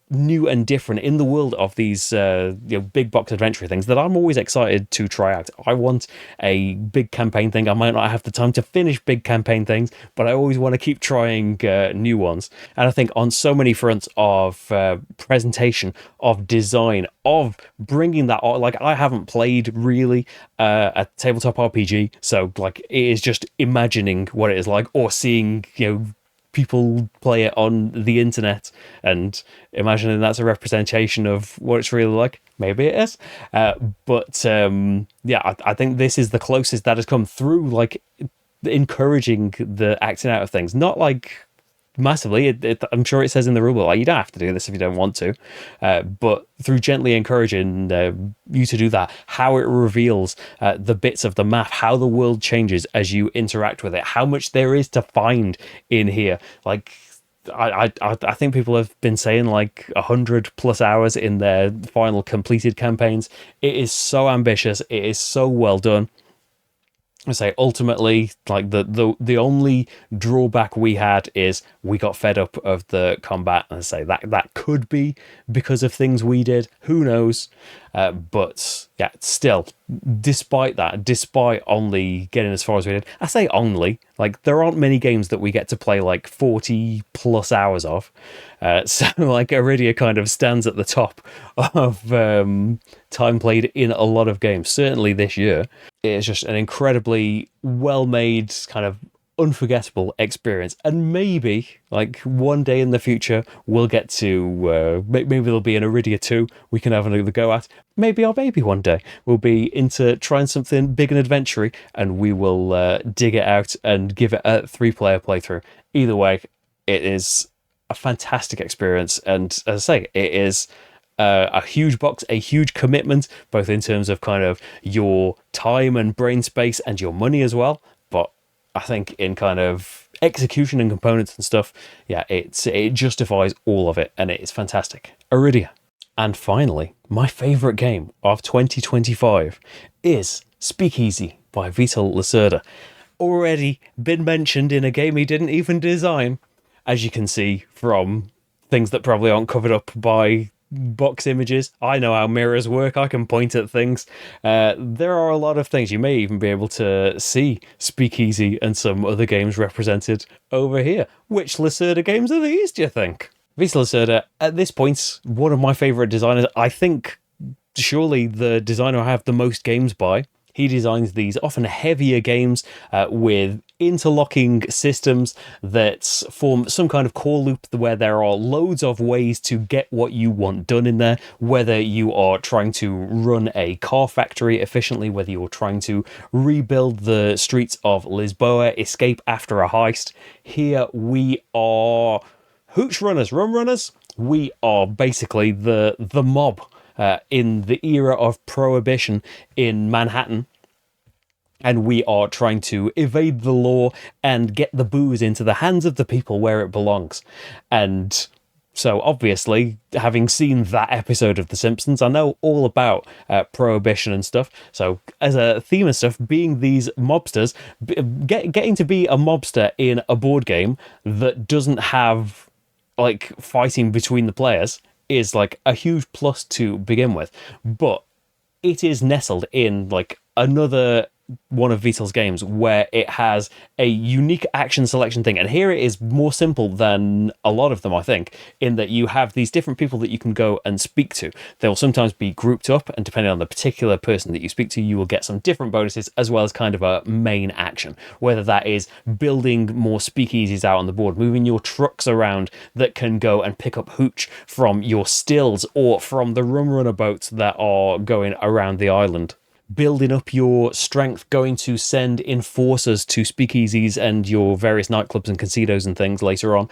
new and different in the world of these big box adventure things that I'm always excited to try out. I want a big campaign thing. I might not have the time to finish big campaign things, but I always want to keep trying new ones. And I think on so many fronts of presentation, of design, of bringing that, like, I haven't played really a tabletop RPG, so, like, it is just imagining what it is like, or seeing people play it on the internet and imagining that's a representation of what it's really like. Maybe it is. But I think this is the closest that has come through, like, encouraging the acting out of things. Not, like, massively. I'm sure it says in the rulebook, like, you don't have to do this if you don't want to, but through gently encouraging you to do that, how it reveals the bits of the map, how the world changes as you interact with it, how much there is to find in here. Like, I think people have been saying, like, 100+ hours in their final completed campaigns. It is so ambitious. It is so well done. I say ultimately, like, the only drawback we had is we got fed up of the combat, and I say that could be because of things we did. Who knows? But yeah, still, despite only getting as far as we did, I say only, like, there aren't many games that we get to play, like, 40+ hours of. So, like, Arydia kind of stands at the top of time played in a lot of games, certainly this year. It is just an incredibly well-made, kind of unforgettable experience, and maybe, like, one day in the future we'll get to maybe there'll be an Arydia 2 we can have another go at. Maybe our baby one day will be into trying something big and adventure, and we will dig it out and give it a 3-player playthrough. Either way, it is a fantastic experience, and as I say, it is a huge box, a huge commitment, both in terms of kind of your time and brain space and your money as well. But I think in kind of execution and components and stuff, yeah, it justifies all of it, and it is fantastic. Arydia. And finally, my favourite game of 2025 is Speakeasy by Vital Lacerda. Already been mentioned in a game he didn't even design, as you can see from things that probably aren't covered up by box images. I know how mirrors work. I can point at things. There are a lot of things. You may even be able to see Speakeasy and some other games represented over here. Which Lacerda games are these, do you think? Vital Lacerda, at this point, one of my favourite designers. I think surely the designer I have the most games by. He designs these often heavier games with interlocking systems that form some kind of core loop where there are loads of ways to get what you want done in there, whether you are trying to run a car factory efficiently, whether you're trying to rebuild the streets of Lisboa, escape after a heist. Here we are hooch runners, rum runners. We are basically the mob in the era of prohibition in Manhattan. and we are trying to evade the law and get the booze into the hands of the people where it belongs. And so, obviously, having seen that episode of The Simpsons, I know all about prohibition and stuff. So, as a theme and stuff, being these mobsters, getting to be a mobster in a board game that doesn't have like fighting between the players is like a huge plus to begin with. But it is nestled in like another one of Vitel's games where it has a unique action selection thing. And here it is more simple than a lot of them, I think, in that you have these different people that you can go and speak to. They'll sometimes be grouped up, and depending on the particular person that you speak to, you will get some different bonuses as well as kind of a main action. Whether that is building more speakeasies out on the board, moving your trucks around that can go and pick up hooch from your stills or from the rum runner boats that are going around the island, building up your strength, going to send enforcers to speakeasies and your various nightclubs and casinos and things later on,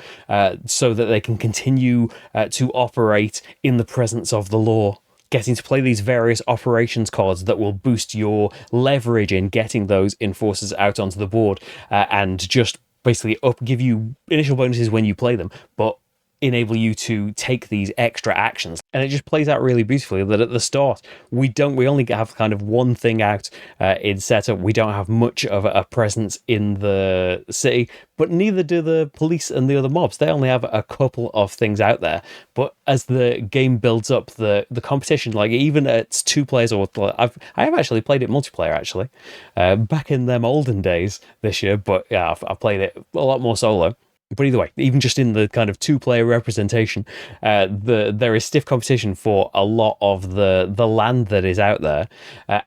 so that they can continue to operate in the presence of the law. Getting to play these various operations cards that will boost your leverage in getting those enforcers out onto the board, and just basically give you initial bonuses when you play them, but enable you to take these extra actions. And it just plays out really beautifully that at the start we only have kind of one thing out in setup. We don't have much of a presence in the city, but neither do the police and the other mobs. They only have a couple of things out there. But as the game builds up, the competition, like even at 2 players, or I have actually played it multiplayer actually back in them olden days this year, but yeah, I've played it a lot more solo. But either way, even just in the kind of 2-player representation, there is stiff competition for a lot of the land that is out there,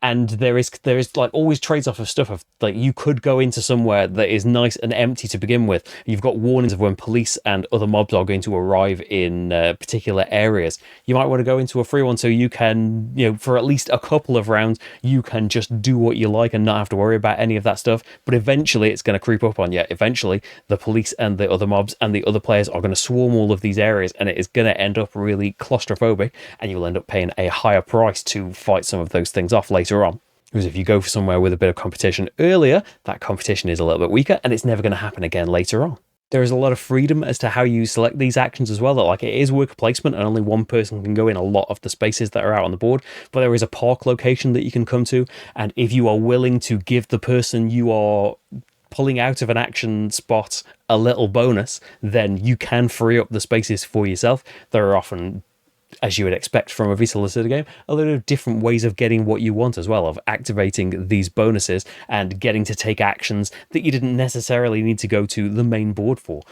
and there is like always trades off of stuff of like you could go into somewhere that is nice and empty to begin with. You've got warnings of when police and other mobs are going to arrive in particular areas. You might want to go into a free one so you can, for at least a couple of rounds, you can just do what you like and not have to worry about any of that stuff. But eventually, it's going to creep up on you. Eventually, the police and the other mobs and the other players are going to swarm all of these areas, and it is going to end up really claustrophobic, and you'll end up paying a higher price to fight some of those things off later on. Because if you go for somewhere with a bit of competition earlier, that competition is a little bit weaker, and it's never going to happen again later on. There is a lot of freedom as to how you select these actions as well. That like it is worker placement, and only one person can go in a lot of the spaces that are out on the board. But there is a park location that you can come to, and if you are willing to give the person you are pulling out of an action spot a little bonus, then you can free up the spaces for yourself. There are often, as you would expect from a Vita Lucida game, a lot of different ways of getting what you want as well, of activating these bonuses and getting to take actions that you didn't necessarily need to go to the main board for.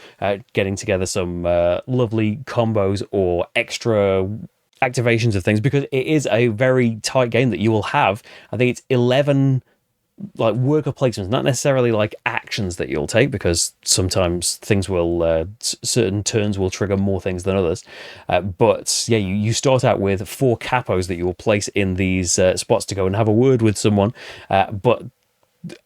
Getting together some lovely combos or extra activations of things, because it is a very tight game that you will have. I think it's 11 like worker placements, not necessarily like actions that you'll take, because sometimes things will certain turns will trigger more things than others, but yeah, you start out with 4 capos that you will place in these spots to go and have a word with someone, but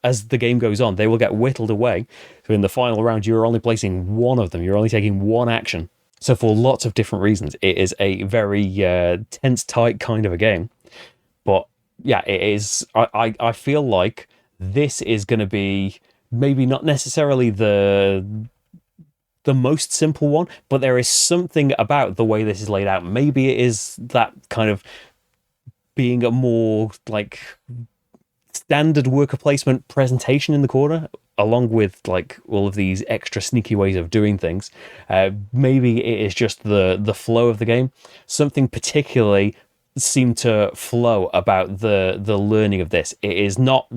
as the game goes on, they will get whittled away. So in the final round, you're only placing 1 of them, you're only taking 1 action. So for lots of different reasons, it is a very tense, tight kind of a game. But yeah, it is. I feel like this is going to be maybe not necessarily the most simple one, but there is something about the way this is laid out. Maybe it is that kind of being a more like standard worker placement presentation in the corner, along with like all of these extra sneaky ways of doing things. Maybe it is just the flow of the game. Something particularly seem to flow about the learning of this. It is not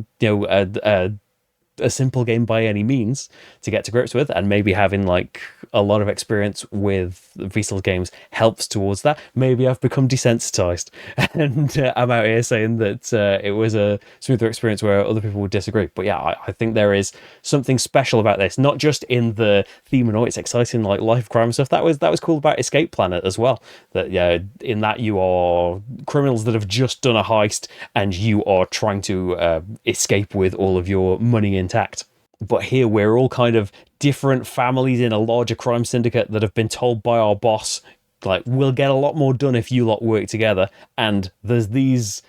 a simple game by any means to get to grips with, and maybe having like a lot of experience with Visual games helps towards that. Maybe I've become desensitized and I'm out here saying that it was a smoother experience where other people would disagree. But yeah, I think there is something special about this, not just in the theme and all its exciting like life of crime and stuff. That was cool about Escape Planet as well, that yeah, in that you are criminals that have just done a heist and you are trying to escape with all of your money intact. But here we're all kind of different families in a larger crime syndicate that have been told by our boss, like, we'll get a lot more done if you lot work together. And there's these,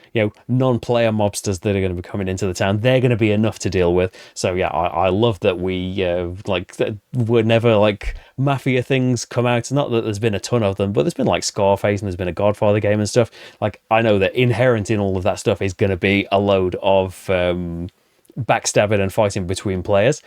non-player mobsters that are going to be coming into the town. They're going to be enough to deal with. So yeah, I love that we're never like mafia things come out. Not that there's been a ton of them, but there's been like Scarface and there's been a Godfather game and stuff. Like, I know that inherent in all of that stuff is going to be a load of backstabbing and fighting between players.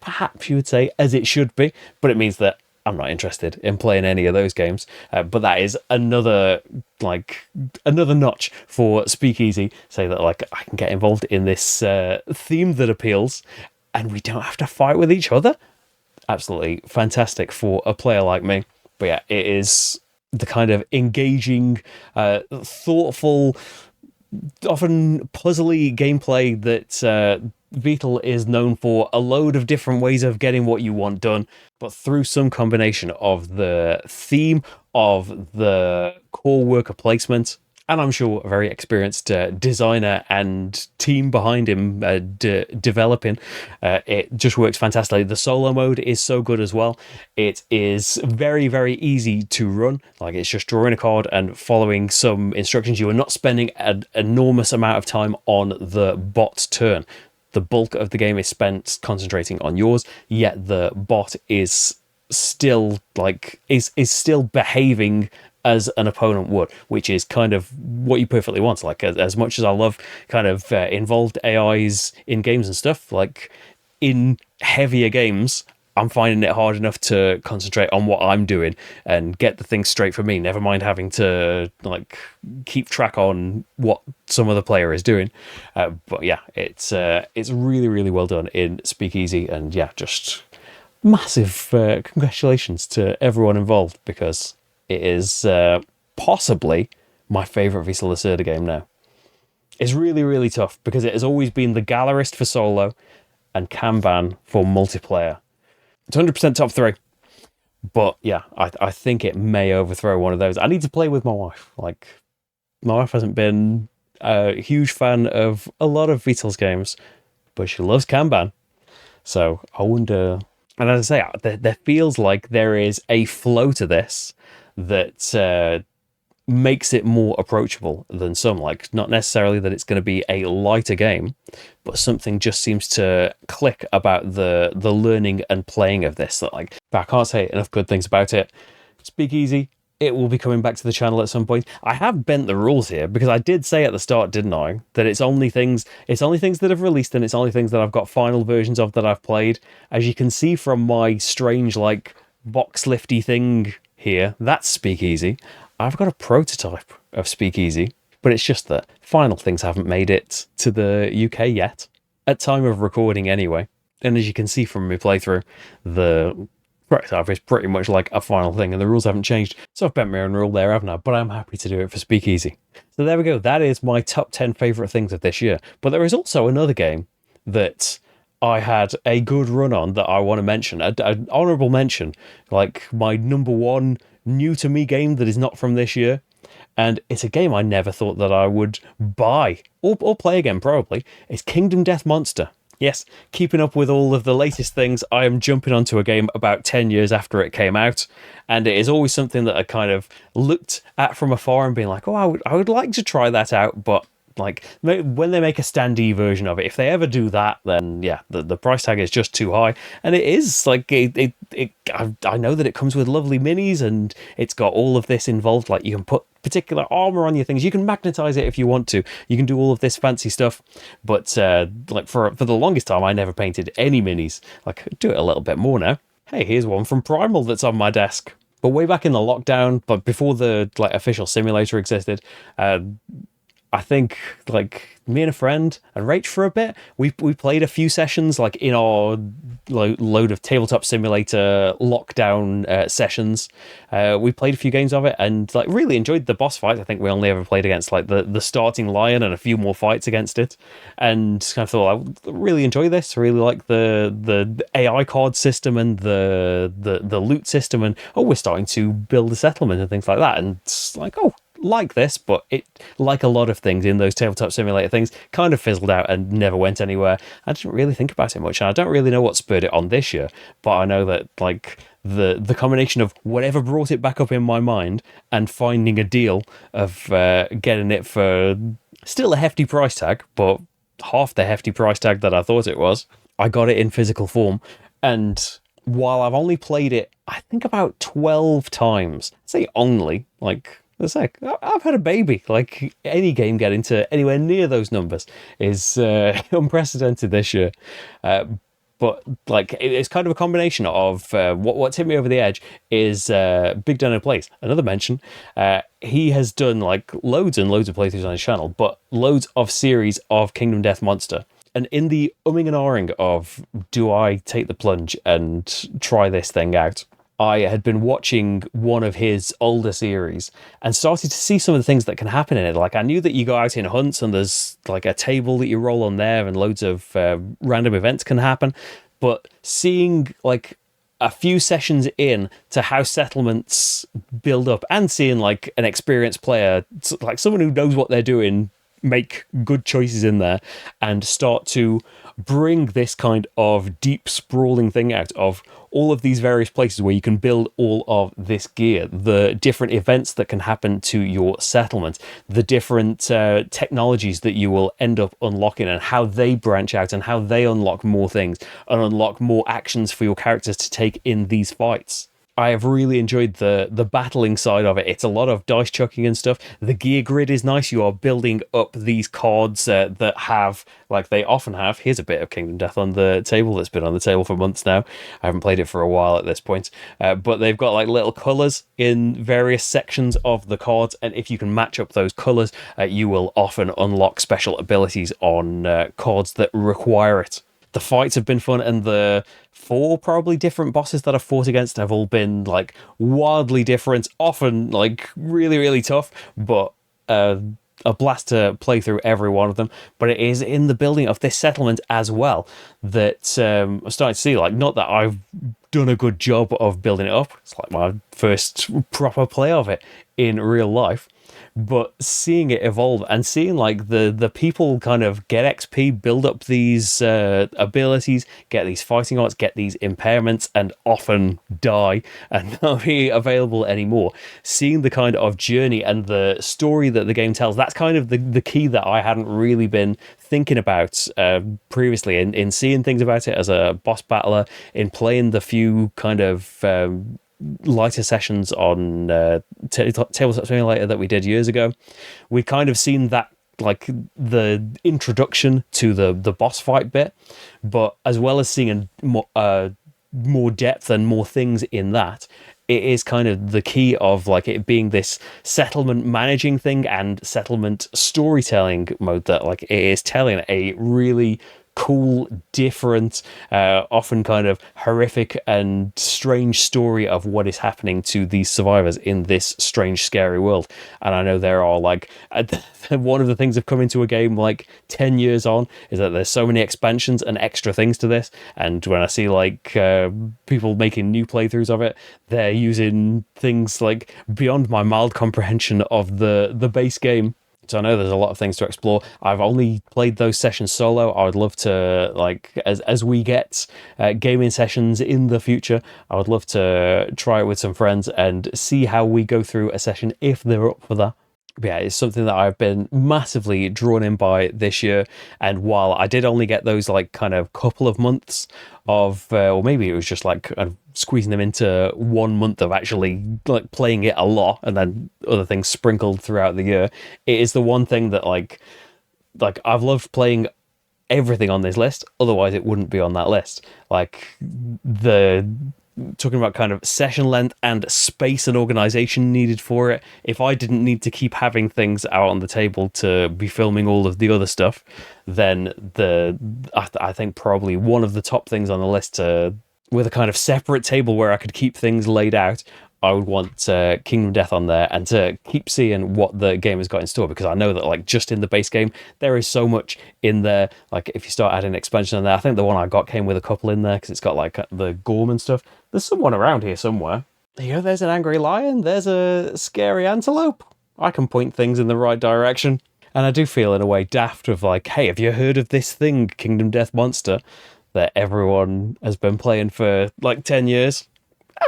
Perhaps you would say, as it should be, but it means that I'm not interested in playing any of those games. But that is another notch for Speakeasy. Say that like I can get involved in this theme that appeals, and we don't have to fight with each other. Absolutely fantastic for a player like me. But yeah, it is the kind of engaging, thoughtful, often puzzly gameplay that Beetle is known for. A load of different ways of getting what you want done, but through some combination of the theme, of the core worker placement, and I'm sure a very experienced designer and team behind him developing. It just works fantastically. The solo mode is so good as well. It is very, very easy to run. Like, it's just drawing a card and following some instructions. You are not spending an enormous amount of time on the bot's turn. The bulk of the game is spent concentrating on yours, yet the bot is still still behaving as an opponent would, which is kind of what you perfectly want. Like, as much as I love kind of involved AIs in games and stuff, like in heavier games, I'm finding it hard enough to concentrate on what I'm doing and get the things straight for me, never mind having to like keep track on what some other player is doing. But yeah, it's really, really well done in Speakeasy, and yeah, just massive congratulations to everyone involved, because it is possibly my favourite Visa Lacerda game now. It's really, really tough because it has always been the Gallerist for solo and Kanban for multiplayer. It's 100% top 3. But yeah, I think it may overthrow one of those. I need to play with my wife. Like, my wife hasn't been a huge fan of a lot of Beatles games, but she loves Kanban. So I wonder... And as I say, there feels like there is a flow to this that makes it more approachable than some. Like, not necessarily that it's going to be a lighter game, but something just seems to click about the learning and playing of this. That, like, but I can't say enough good things about it. Speakeasy, it will be coming back to the channel at some point. I have bent the rules here because I did say at the start, didn't I, that it's only things that have released, and it's only things that I've got final versions of that I've played. As you can see from my strange, like, box lifty thing here, that's Speakeasy. I've got a prototype of Speakeasy, but it's just that final things haven't made it to the UK yet, at time of recording anyway. And as you can see from my playthrough, the prototype is pretty much like a final thing, and the rules haven't changed. So I've bent my own rule there, haven't I? But I'm happy to do it for Speakeasy. So there we go. That is my top 10 favourite things of this year. But there is also another game that I had a good run on that I want to mention. An honourable mention. Like, my number one new to me game that is not from this year. And it's a game I never thought that I would buy or play again, probably. It's Kingdom Death Monster. Yes, keeping up with all of the latest things, I am jumping onto a game about 10 years after it came out, and it is always something that I kind of looked at from afar and being like, oh, I would like to try that out, but like, when they make a standee version of it, if they ever do that, then yeah, the price tag is just too high. And it is like, I know that it comes with lovely minis, and it's got all of this involved. Like, you can put particular armor on your things, you can magnetize it if you want to, you can do all of this fancy stuff. But like, for the longest time, I never painted any minis. Like, do it a little bit more now. Hey, here's one from Primal that's on my desk. But way back in the lockdown, but before the like official simulator existed, I think, like, me and a friend and Rach for a bit, we played a few sessions, like, in our load of Tabletop Simulator lockdown sessions. We played a few games of it and, like, really enjoyed the boss fight. I think we only ever played against, like, the starting lion and a few more fights against it. And kind of thought, I really enjoy this. I really like the AI card system and the loot system. And, oh, we're starting to build a settlement and things like that. And it's like, oh, like this, but it, like a lot of things in those tabletop simulator things, kind of fizzled out and never went anywhere. I didn't really think about it much, and I don't really know what spurred it on this year, but I know that like the combination of whatever brought it back up in my mind and finding a deal of getting it for still a hefty price tag, but half the hefty price tag that I thought it was. I got it in physical form, and while I've only played it, I think about 12 times. I say only, like, it's like, I've had a baby. Like, any game getting to anywhere near those numbers is unprecedented this year. But like it's kind of a combination of what's hit me over the edge is Big Dano Plays. Another mention. He has done like loads and loads of playthroughs on his channel, but loads of series of Kingdom Death Monster. And in the umming and ahhing of do I take the plunge and try this thing out, I had been watching one of his older series and started to see some of the things that can happen in it. Like I knew that you go out in hunts and there's like a table that you roll on there and loads of random events can happen. But seeing like a few sessions in to how settlements build up and seeing like an experienced player, like someone who knows what they're doing, make good choices in there and start to bring this kind of deep sprawling thing out of all of these various places where you can build all of this gear, the different events that can happen to your settlement, the different technologies that you will end up unlocking and how they branch out and how they unlock more things and unlock more actions for your characters to take in these fights. I have really enjoyed the battling side of it. It's a lot of dice chucking and stuff. The gear grid is nice. You are building up these cards that have, like they often have. Here's a bit of Kingdom Death on the table that's been on the table for months now. I haven't played it for a while at this point. But they've got like little colours in various sections of the cards. And if you can match up those colours, you will often unlock special abilities on cards that require it. The fights have been fun, and the 4 probably different bosses that I've fought against have all been like wildly different, often like really, really tough, but a blast to play through every one of them. But it is in the building of this settlement as well that I'm starting to see, like, not that I've done a good job of building it up, it's like my first proper play of it in real life, but seeing it evolve and seeing like the people kind of get XP, build up these abilities, get these fighting arts, get these impairments, and often die and not be available anymore. Seeing the kind of journey and the story that the game tells, that's kind of the key that I hadn't really been thinking about previously in seeing things about it as a boss battler, in playing the few kind of lighter sessions on Tabletop Simulator that we did years ago. We'd kind of seen that, like the introduction to the boss fight bit, but as well as seeing more depth and more things in that, it is kind of the key of like it being this settlement managing thing and settlement storytelling mode that like it is telling a really cool, different, often kind of horrific and strange story of what is happening to these survivors in this strange, scary world. And I know there are like one of the things of coming to a game like 10 years on is that there's so many expansions and extra things to this. And when I see like people making new playthroughs of it, they're using things like beyond my mild comprehension of the base game. So I know there's a lot of things to explore. I've only played those sessions solo. I would love to, like, as we get gaming sessions in the future, I would love to try it with some friends and see how we go through a session if they're up for that. But yeah, it's something that I've been massively drawn in by this year. And while I did only get those like kind of couple of months of, or maybe it was just like squeezing them into 1 month of actually like playing it a lot and then other things sprinkled throughout the year, it is the one thing that like I've loved playing everything on this list. Otherwise it wouldn't be on that list. Like talking about kind of session length and space and organization needed for it. If I didn't need to keep having things out on the table to be filming all of the other stuff, then I think probably one of the top things on the list with a kind of separate table where I could keep things laid out, I would want Kingdom Death on there and to keep seeing what the game has got in store, because I know that like just in the base game there is so much in there. Like if you start adding expansion in there, I think the one I got came with a couple in there because it's got like the Gorm and stuff. There's someone around here somewhere. There you go, there's an angry lion, there's a scary antelope. I can point things in the right direction. And I do feel in a way daft of like, hey, have you heard of this thing, Kingdom Death Monster, that everyone has been playing for like 10 years?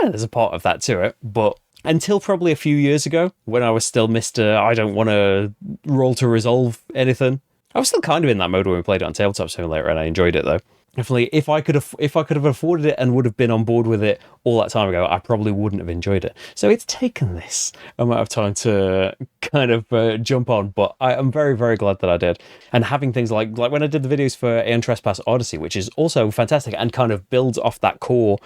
There's a part of that to it, but until probably a few years ago, when I was still Mr. I don't want to roll to resolve anything, I was still kind of in that mode when we played it on Tabletop Simulator, and I enjoyed it though. Definitely, if I could have afforded it and would have been on board with it all that time ago, I probably wouldn't have enjoyed it. So it's taken this amount of time to kind of jump on, but I am very, very glad that I did. And having things like when I did the videos for Aeon Trespass Odyssey, which is also fantastic and kind of builds off that core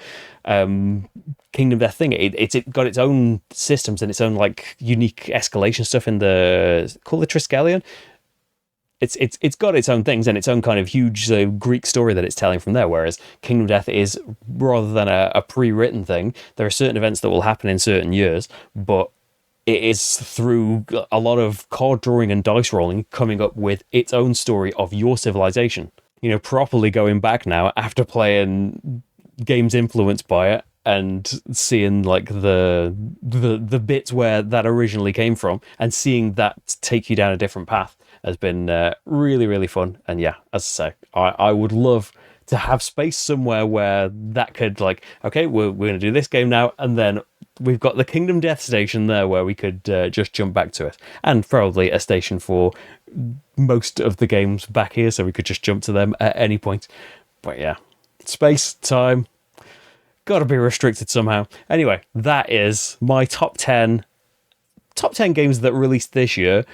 Kingdom Death thing. It got its own systems and its own like unique escalation stuff in the call it Triskelion. It's got its own things and its own kind of huge Greek story that it's telling from there. Whereas Kingdom Death is, rather than a pre-written thing, there are certain events that will happen in certain years, but it is through a lot of card drawing and dice rolling coming up with its own story of your civilization. You know, properly going back now after playing games influenced by it and seeing like the bits where that originally came from and seeing that take you down a different path has been really, really fun. And yeah, as I say, I would love to have space somewhere where that could like, okay, we're going to do this game now, and then we've got the Kingdom Death station there where we could just jump back to it, and probably a station for most of the games back here, so we could just jump to them at any point. But yeah, space, time, got to be restricted somehow. Anyway, that is my top 10 games that released this year,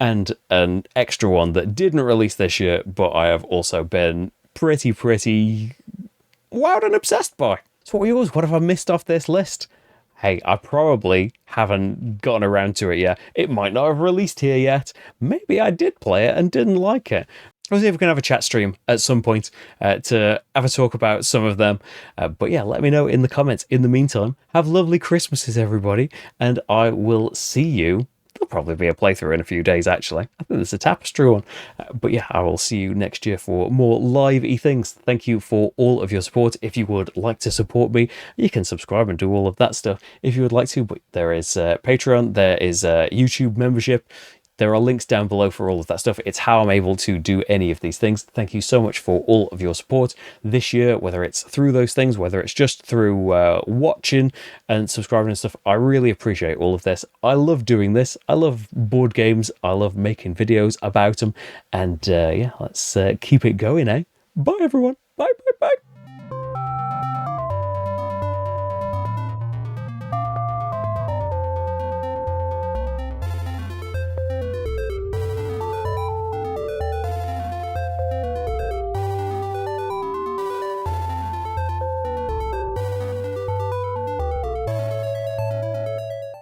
and an extra one that didn't release this year, but I have also been pretty wowed and obsessed by. So what were yours? What have I missed off this list? Hey, I probably haven't gotten around to it yet. It might not have released here yet. Maybe I did play it and didn't like it. I'll see if we can have a chat stream at some point to have a talk about some of them. But yeah, let me know in the comments. In the meantime, have lovely Christmases, everybody, and I will see you. There'll probably be a playthrough in a few days, actually. I think there's a tapestry one. But yeah, I will see you next year for more live-y things. Thank you for all of your support. If you would like to support me, you can subscribe and do all of that stuff if you would like to. But there is Patreon, there is YouTube membership. There are links down below for all of that stuff. It's how I'm able to do any of these things. Thank you so much for all of your support this year, whether it's through those things, whether it's just through watching and subscribing and stuff. I really appreciate all of this. I love doing this. I love board games. I love making videos about them. And yeah, let's keep it going, eh? Bye, everyone. Bye.